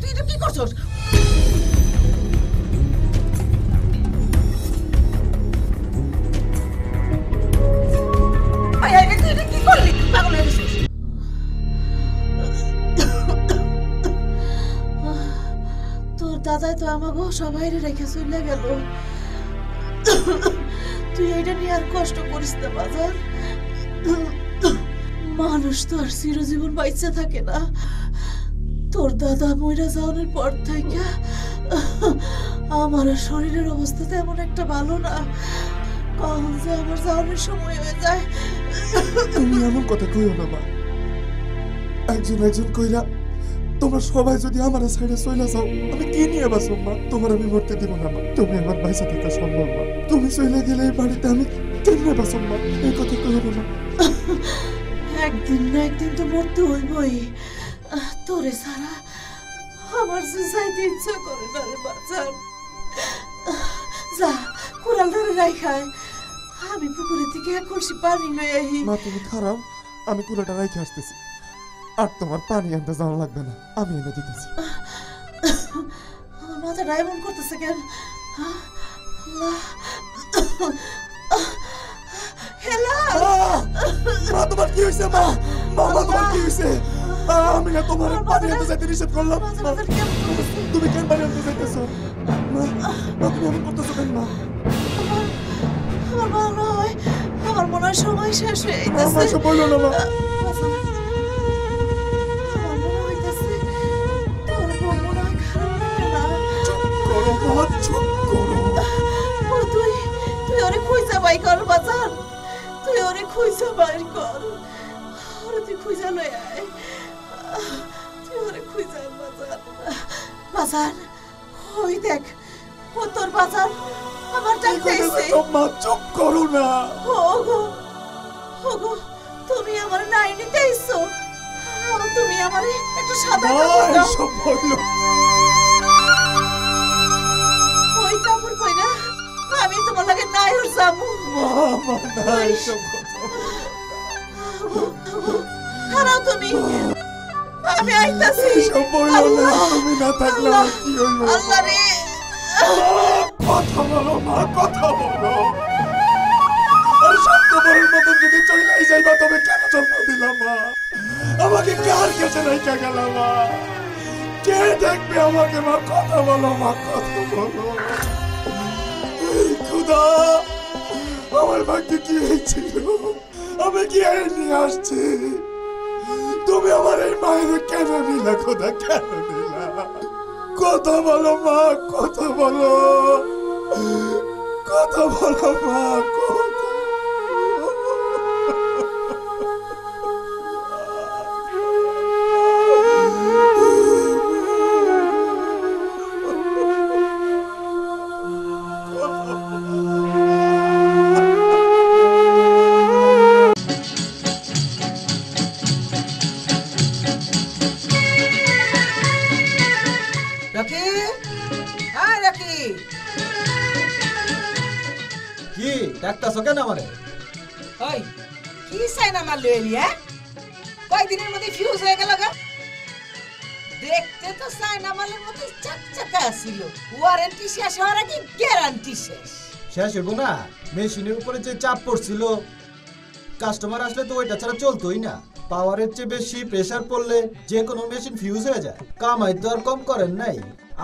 তুই এটা কি করছস? তুই এটা কি করলি? পাগল হয়ে গেছিস? তোর দাদাই তো আমাকে সবাই রেখে চলে গেল। তুই এটা নিয়ে আর কষ্ট করিস না বাজার। মানুষ তো আর চিরজীবন বাইচা থাকে না। তোর দাদা মইরা যাওয়ার পর থেকে আমার শরীরের অবস্থা তেমন একটা ভালো না। কখন যে আমার যাওয়ার সময় হয়ে যায়। তুমি এমন কথা কইও না মা। একজন একজন কইরা তোমরা সবাই যদি আমার সাইডে চলে যাও, আমি কি নিয়ে বাঁচব মা? তোমার আমি মরতে দিব না মা। তুমি আমার বাইসা থাকা সম্ভব মা। তুমি চলে গেলে এই বাড়িতে আমি কেমনে বাঁচব মা? এই কথা কইও না মা। একদিন না একদিন তো মরতে হইবই। তোরে সারা আমার যে যাইতে ইচ্ছা করে না রে বাচ্চার। যা কুড়াল ধরে রাখায়, আমি পুকুরের থেকে এক কলসি পানি লই আহি। মা তুমি খারাপ, আমি কুড়াটা রাইখে আসতেছি। আর তোমার পানি আনতে যাওয়া লাগবে না, আমি এনে দিতেছি। আমার মাথাটা এমন করতেছে কেন? মা তোমার কি হয়েছে মা? মা তোমার কি হয়েছে? আমি না তোমার পানি আনতে যাইতে নিষেধ করলাম। তুমি কেন পানি আনতে যাইতেছো? মা তুমি এমন করতেছো কেন মা? আমার মনে হয় সময় শেষ হয়ে যাইতেছে। বললো না মা। তুই ওরে খুঁজা বাই কর বাজার। তুই ওরে খুঁজা বাই কর। ওরে তুই খুঁজা লই আয়। তুই ওরে খুঁজা বাজার। বাজার ওই দেখ, ও তোর বাজার আমার ডাকতেছে। মা চুপ করো না। ওগো ওগো, তুমি আমার নাই নিতে আইছো। তুমি আমার একটা সাদা কাপড় দাও। সব বললো ওই কাপড় পয়রা আমি তোমার লাগে নাই ওর যাবো। হারাও তুমি, আমি আইতাছি। তুমি না থাকলে আমার কি হইল? আল্লাহ রে, কথা বলো মা, কথা বলো। আরে সত্যবরের মতন যদি চলেই যাইবা, তবে কেন জন্ম দিলাম মা? আমাকে কার কাছে রেখে গেল মা? কে দেখবে আমাকে মা? কথা বলো মা, কথা বলো। খুদা, আমার ভাগ্যে কি হয়েছিল? আমি কি আর নিয়ে আসছি? তুমি আমার এই মায়ের কেন নিলা খোদা, কেন নিলা? কথা বলো মা, কথা বলো, কথা বলো মা, কথা। কি ডাক্তার কেন আমারে? ওই কি সাইন আমার লয়ে লিয়া কয়দিনের মধ্যে ফিউজ হয়ে গেল গা? দেখতে তো সাইন আমালের মতো চকচকা ছিল। ওয়ারেন্টি শেষ হওয়ার আগে গ্যারান্টি শেষ। শেষ হইব না? মেশিনের উপরে যে চাপ পড়ছিল, কাস্টমার আসলে তো ওইটা ছাড়া চলতোই না। পাওয়ারের চেয়ে বেশি প্রেসার পড়লে যে কোনো মেশিন ফিউজ হয়ে যায়। কামাই তো আর কম করেন নাই।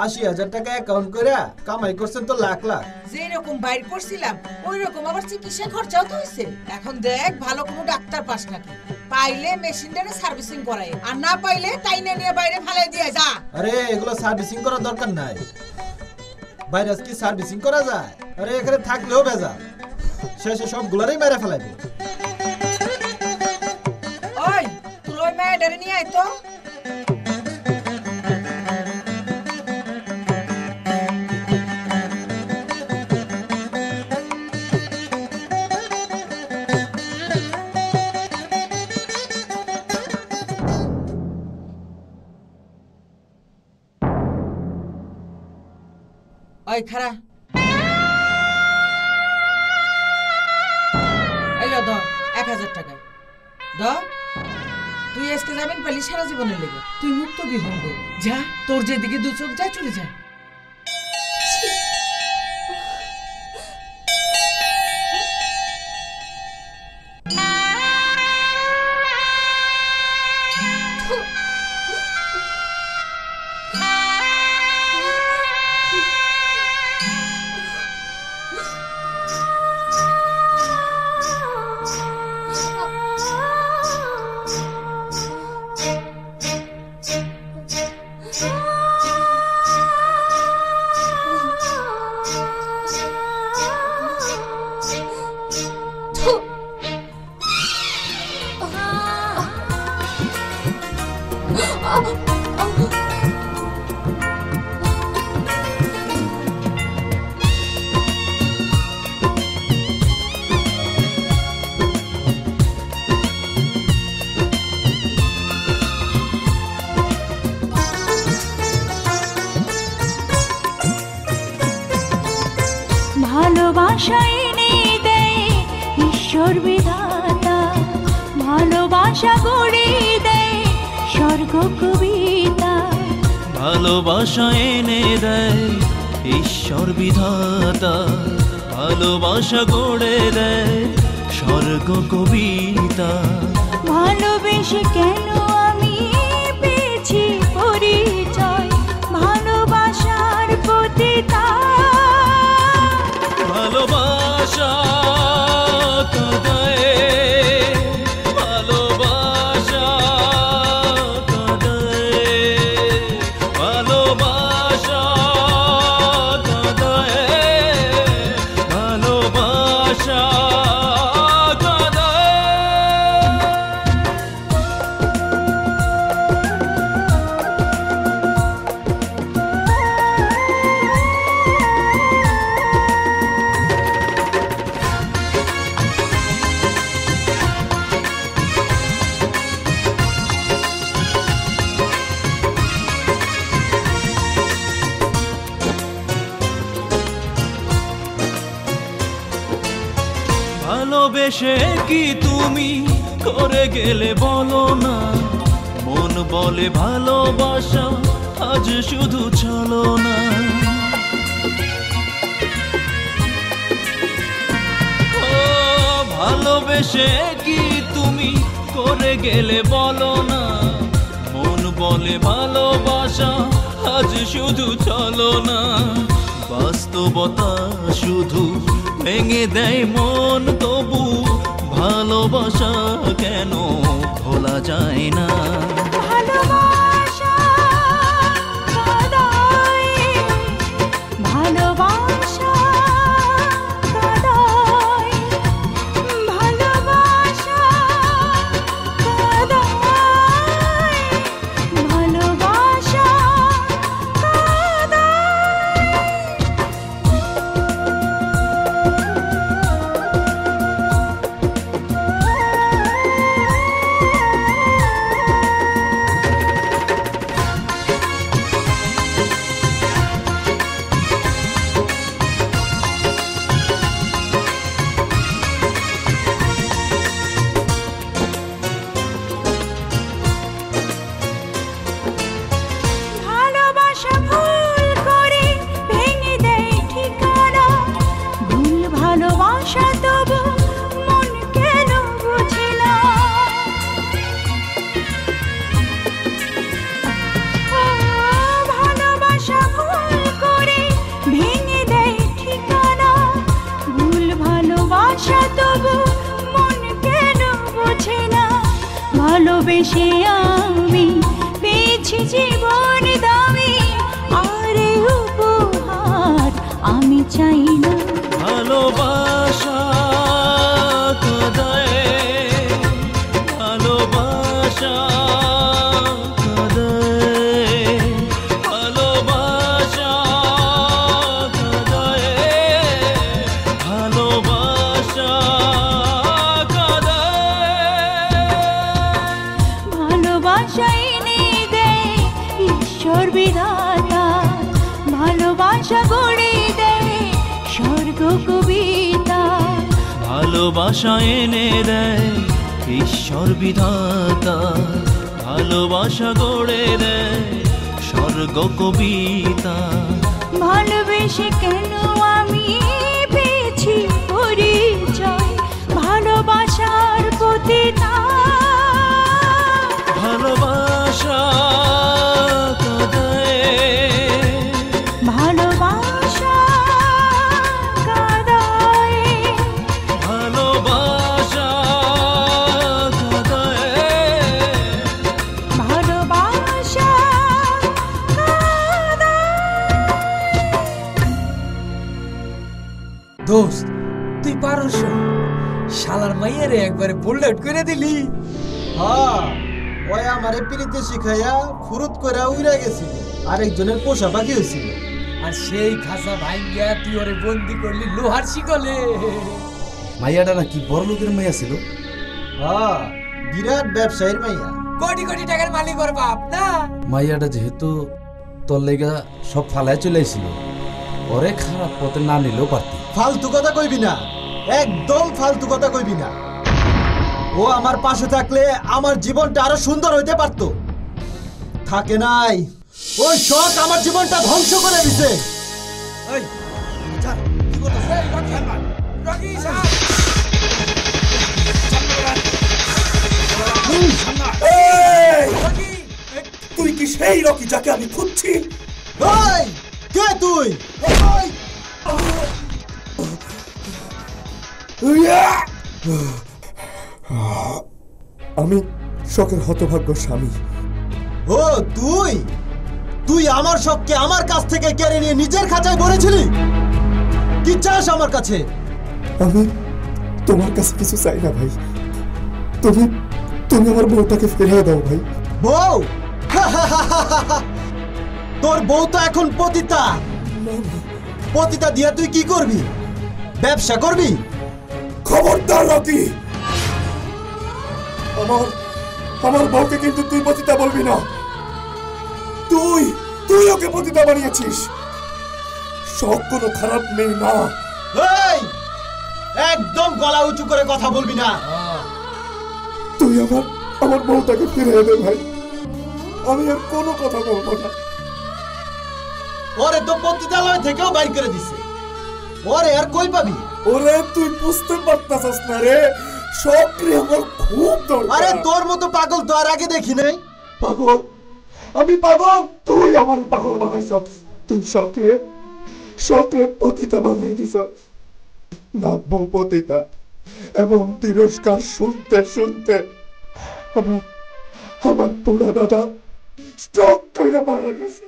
৮০,০০০ টাকা অ্যাকাউন্ট করে কামাই করছেন তো লাখ লাখ। যেরকম বাইর করছিলাম ওই রকম আবার চিকিৎসা খরচাও তো হইছে। এখন দেখ ভালো কোনো ডাক্তার পাস নাকি, পাইলে মেশিনটারে সার্ভিসিং করাই, আর না পাইলে টাইনে নিয়ে বাইরে ফেলাই দিয়ে যা। আরে এগুলো সার্ভিসিং করার দরকার নাই। ভাইরাস কি সার্ভিসিং করা যায়? আরে এখানে থাকলেও ভেজাল, শেষে সবগুলারই মেরে ফেলাইবে। ওই তুই ওই মেয়েটারে নিয়ে আয় তো। ওই খারা এলো দ ১,০০০ টাকা দ। তুই আজকে যাবেন পালি সারা জীবনের লেগে। তুই মুক্ত বিহঙ্গ, যা তোর যেদিকে দু চোখ যায় চলে যা। ভালোবাসা এনে দেয় ঈশ্বর বিধাতা, ভালোবাসা গড়ে দেয় স্বর্গ কবিতা। ভালোবাসা এনে দেয় ঈশ্বর বিধাতা, ভালোবাসা গড়ে দেয় স্বর্গ কবিতা। ভালোবেসে কেন আমি পেয়েছি পরিচয়, ভালোবাসার পতিতা। ভালোবাসা কাঁদায়, ভালোবাসা কাঁদায়, ভালোবাসা কাঁদায়, ভালোবাসা ভালোবেসে কি তুমি করে গেলে বলো না, মন বলে ভালোবাসা আজ শুধু চলো না। ও ভালোবেসে কি তুমি করে গেলে বলো না, মন বলে ভালোবাসা আজ শুধু চলো না। বাস্তবতা শুধু ভেঙে দেয় মন, তবু ভালোবাসা কেন ভোলা যায় না। ভালোবাসা কাঁদায়, ভালোবাসা কাঁদায়, ভালোবাসা কাঁদায়, ভালোবাসা ভালোবেসে আমি পেয়েছি জীবন দামি, আর উপহার আমি চাই না। ভালোবাসা কাঁদায়, ভালোবাসা কাঁদায়, ভালোবাসা কাঁদায়, ভালোবাসা ভালোবাসা এনে দেয় ঈশ্বর বিধাতা, ভালোবাসা গড়ে দেয় স্বর্গ কবিতা। ভালোবাসা এনে দেয় ঈশ্বর বিধাতা, ভালোবাসা গড়ে দেয় স্বর্গ কবিতা। ভালোবেসে কেন আমি পেয়েছি পরিচয়, ভালোবাসার পতিতা। ভালোবাসা কাঁদায়, ভালোবাসা কাঁদায়, ভালোবাসা কাঁদায়, ভালোবাসা দোস্ত তুই পারস, শালার মাইয়ারে একবারে বুলেট করে দিলি। হ্যাঁ, ওই আমারে পিরিতে শিখাইয়া ফুরুত করে উড়ে গেছিল, আরেকজনের পোষা পাখি হয়েছিল। আর সেই খাসা ভাঙ্গিয়া তুই ওরে বন্দি করলি লোহার শিকলে। মাইয়াটা নাকি বড় লোকের মাইয়া ছিল। হ্যাঁ, বিরাট ব্যবসায়ীর মাইয়া, কোটি কোটি টাকার মালিক ওর বাপ না। মাইয়াটা যেহেতু তোর লেগা সব ফালায় চলে আইছিল, ওরে খারাপ পথে না নিলেও পারতি। ফালতু কথা কইবি না, একদম ফালতু কথা কইবি না। ও আমার পাশে থাকলে আমার জীবনটা আরো সুন্দর হইতে পারতো, থাকে নাই। ওই শখ আমার জীবনটা ধ্বংস করে দিছে। তুই কি সেই রকি যাকে আমি খুঁজছি? কে তুই? আমি শখের হতভাগ্য স্বামী। ও তুই তুই আমার শখকে আমার কাছ থেকে কেড়ে নিয়ে নিজের খাঁচায় ভরেছিলি? কি চাস আমার কাছে? আমি তোমার কাছে কিছু চাই না ভাই, তুমি তুমি আমার বউটাকে ফিরিয়ে দাও ভাই। বউ? তোর বউ তো এখন পতিতা। পতিতা দিয়ে তুই কি করবি? ব্যবসা করবি? খবরদার রকি, আমার বউকে কিন্তু তুই পতিতা বলবি না। তুই তুই ওকে পতিতা বানিয়েছিস। শখ কোনো খারাপ মেয়ে না। এই একদম গলা উঁচু করে কথা বলবি না। তুই আমার বউটাকে ফিরিয়ে দে ভাই, আমি আর কোনো কথা বলবো না। ওরে তো পতিতালয় থেকেও বাইর করে দিছে, ওরে আর কই পাবি? ওরে তুই বুঝতে পারতাছস না রে, শখরে আমার খুব দরকার। আরে তোর মতো পাগল তো আর আগে দেখি নাই। পাগল? আমি পাগল? তুই আমার পাগল বানাইছস। তুই শখে পতিতা বানিয়ে দিছস। নামবো পতিতা এবং তিরস্কার শুনতে শুনতে আমার পুরা দাদা স্ট্রোক করে মারা গেছে।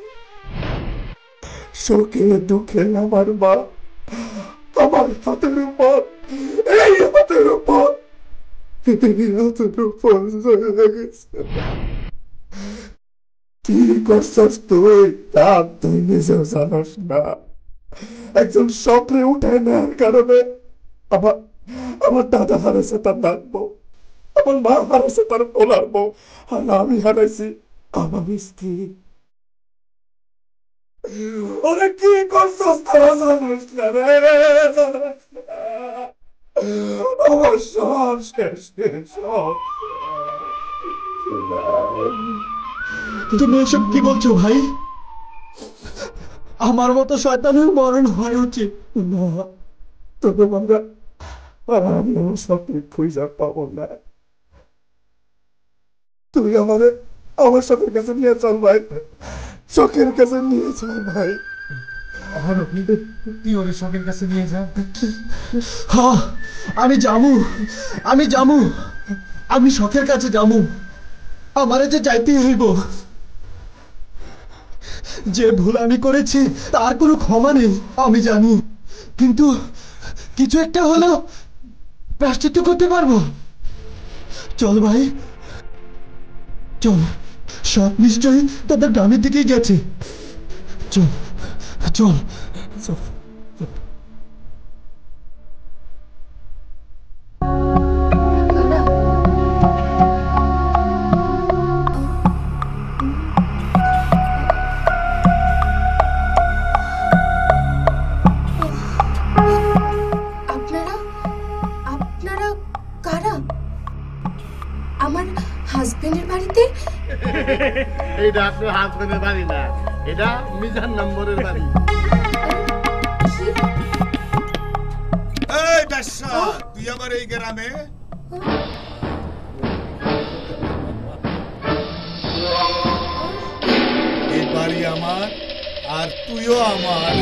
শোকে দুঃখে আমার মা আমার হাতের উপর, এই হাতের উপর চলে গেছে। কি করছস তুই তা তুই নিজেও জানোস না। একজন স্বপ্নে উঠে নেওয়ার কারণে আমার দাদা হারাইছে তার নাক বউ, আমার মা হারাইছে তার পোলার বউ, আর আমি হারাইছি আমার স্ত্রী। ওরে কি করছস তারা জানোস না রে, আমার সব শেষ। তুমি এসব কি বলছো ভাই? আমার মতো শয়তানের মরণ হওয়া উচিত না। তবে আমি আমার স্বপ্নে খুঁজে পাবো না। তুই আমার শখের কাছে নিয়ে চল ভাই, শখের কাছে নিয়ে চল ভাই। তুই ওর শখের কাছে নিয়ে যা। হ্যাঁ আমি যামু, আমি শখের কাছে যামু। আমারে যে যাইতে হইব। যে ভুল আমি করেছি তার কোনো ক্ষমা নেই আমি জানি, কিন্তু কিছু একটা হলেও প্রায়শ্চিত্ত করতে পারবো। চল ভাই চল, সব নিশ্চয়ই তাদের গ্রামের দিকেই গেছে। চল চল চল। আপনারা কারা? আমার হাজবেন্ডের বাড়িতে? এইটা আপনার হাজবেন্ডের বাড়ি না, এটা মিজান নম্বরের বাড়ি। এই বেশ্যা, তুই আবার এই গ্রামে? এই বাড়ি আমার আর তুইও আমার।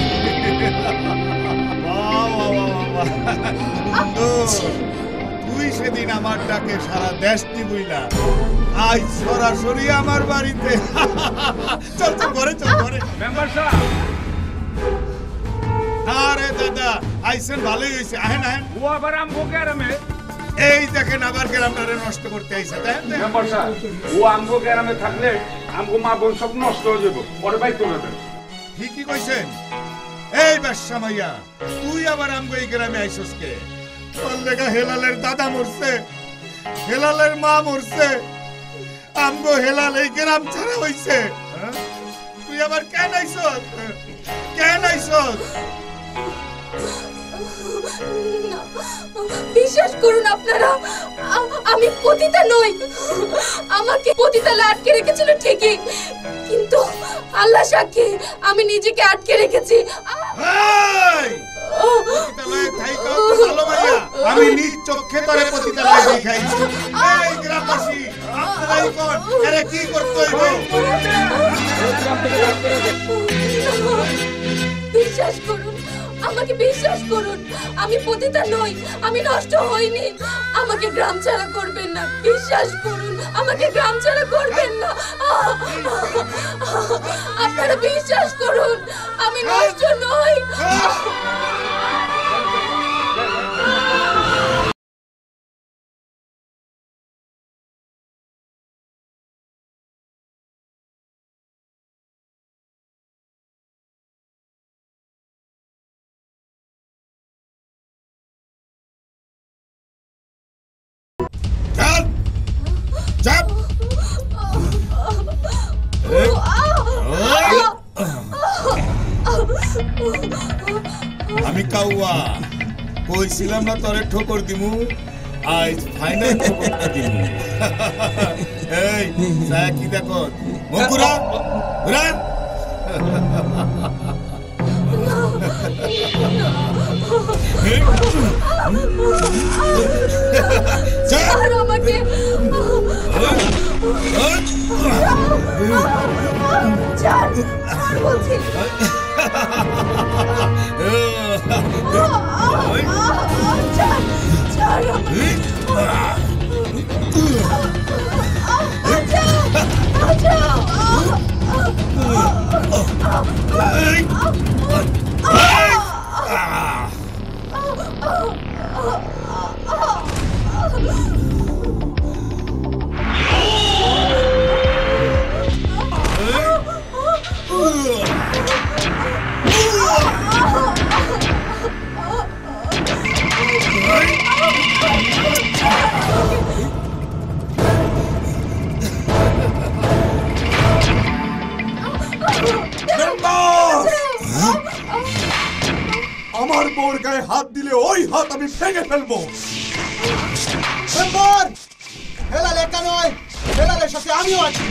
তুই সেদিন আমার ডাকে সারা দেশ নিবইলা, আজ সরাসরি আমার বাড়িতে। চল চল ঘরে, চল ঘরে। মেম্বার সাহেব, আরে দাদা আইসেন, ভালোই হয়েছে। আহেন আহেন। ও আবার আমগো গ্রামে? এই দেখেন আবার গ্রামটারে নষ্ট করতে আইছে। মেম্বার সাহেব, ও আমগো গ্রামে থাকলে আমগো মা বোন সব নষ্ট হয়ে যাবো, পরে বাইক করে দেন। ঠিকই কইছেন। এই বেশ্যা মাইয়া, তুই আবার আমগো এই গ্রামে আইছস কে? তোর লেগা হেলালের দাদা মরছে, হেলালের মা মরছে, আমগো হেলাল এই গ্রাম ছাড়া হইছে। তুই আবার কেন আইছস? কেন আইছস? না, বিশ্বাস করুন আপনারা, আমি পতিতা নই। আমাকে পতিতালে আটকে রেখেছিল ঠিকই, কিন্তু আল্লাহ সাক্ষী আমি নিজেকে আটকে রেখেছি। আমি নিজ চোখে তোরে পতিতালয়ে দেখাইছি। এই গ্রামবাসী, আপনারাই কোন এরে কি করতে হইব? বিশ্বাস করুন, আমাকে বিশ্বাস করুন, আমি পতিতা নই, আমি নষ্ট হইনি। আমাকে গ্রাম ছাড়া করবেন না, বিশ্বাস করুন, আমাকে গ্রাম ছাড়া করবেন না। আপনারা বিশ্বাস করুন, আমি নষ্ট নই। আমি কাউয়া কইছিলাম না তোরে ঠোকর দিমু, আজ ফাইনাল ঠোকরটা দিমু। এই সায়া কি দেখো মকুরা ঘুরা। ছাড় আমাকে। ছাড়, ছাড় বলছি। আমার বোর গায়ে হাত দিলে ওই হাত আমি ভেঙে ফেলবো। হেলালে একা নয়, হেলালের সাথে আমিও আছি।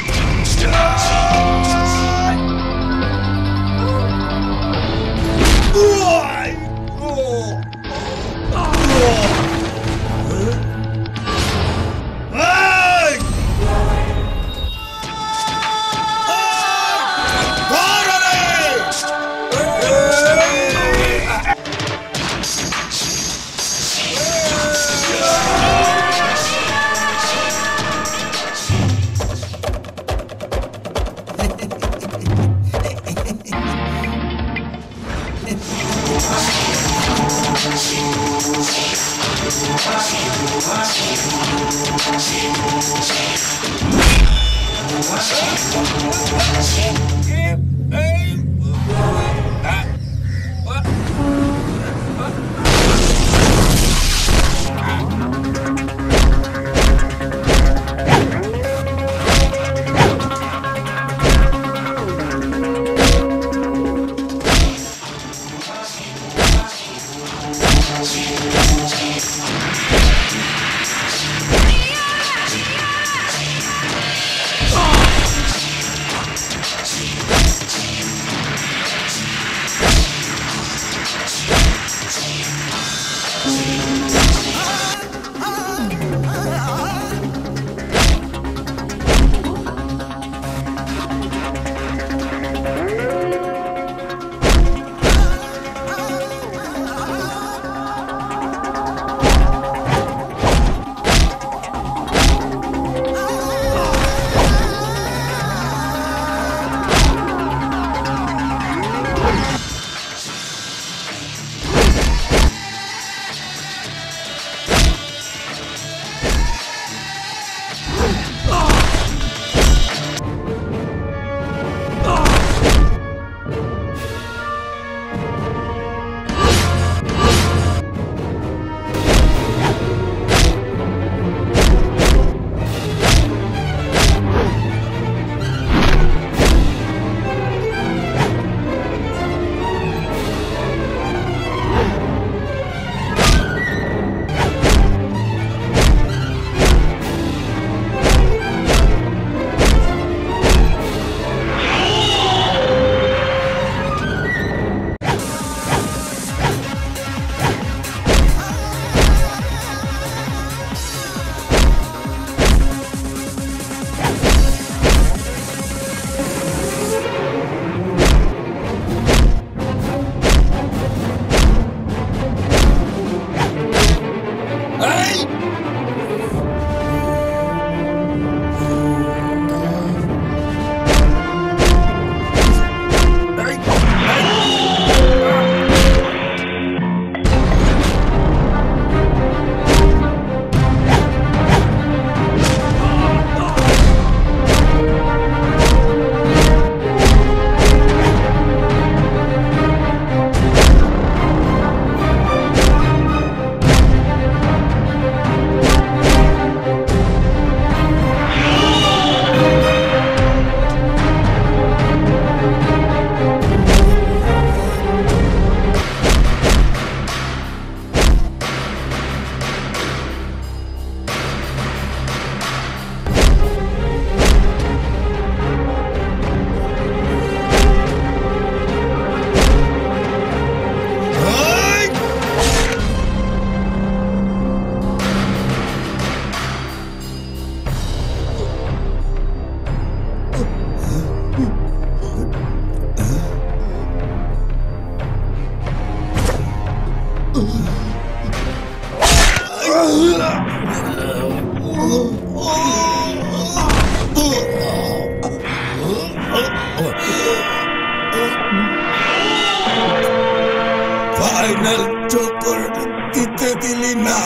ফাইনাল চক্কর দিতে দিলি না।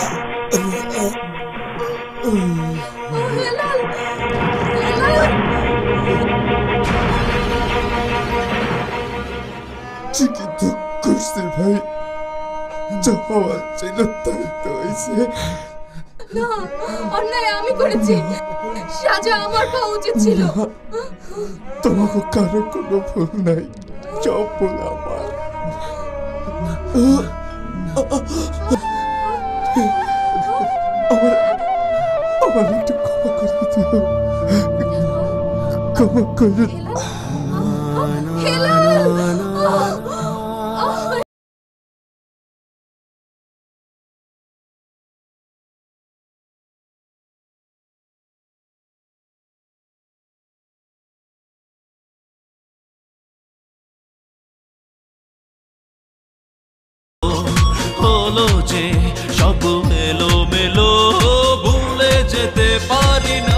ঠিকই তো করছে ভাই, যা হওয়ার ছিল তাই তো হয়েছে। না, অন্যায় আমি করেছি, সাজা আমার পাওয়া উচিত ছিল। তোমাকে কারো কোনো ভুল নাই, সব ভুল আমার। আমার একটু ক্ষমা করে দিও, ক্ষমা করে। হলো যে সব এলো মেলো, ভুলে যেতে পারি না।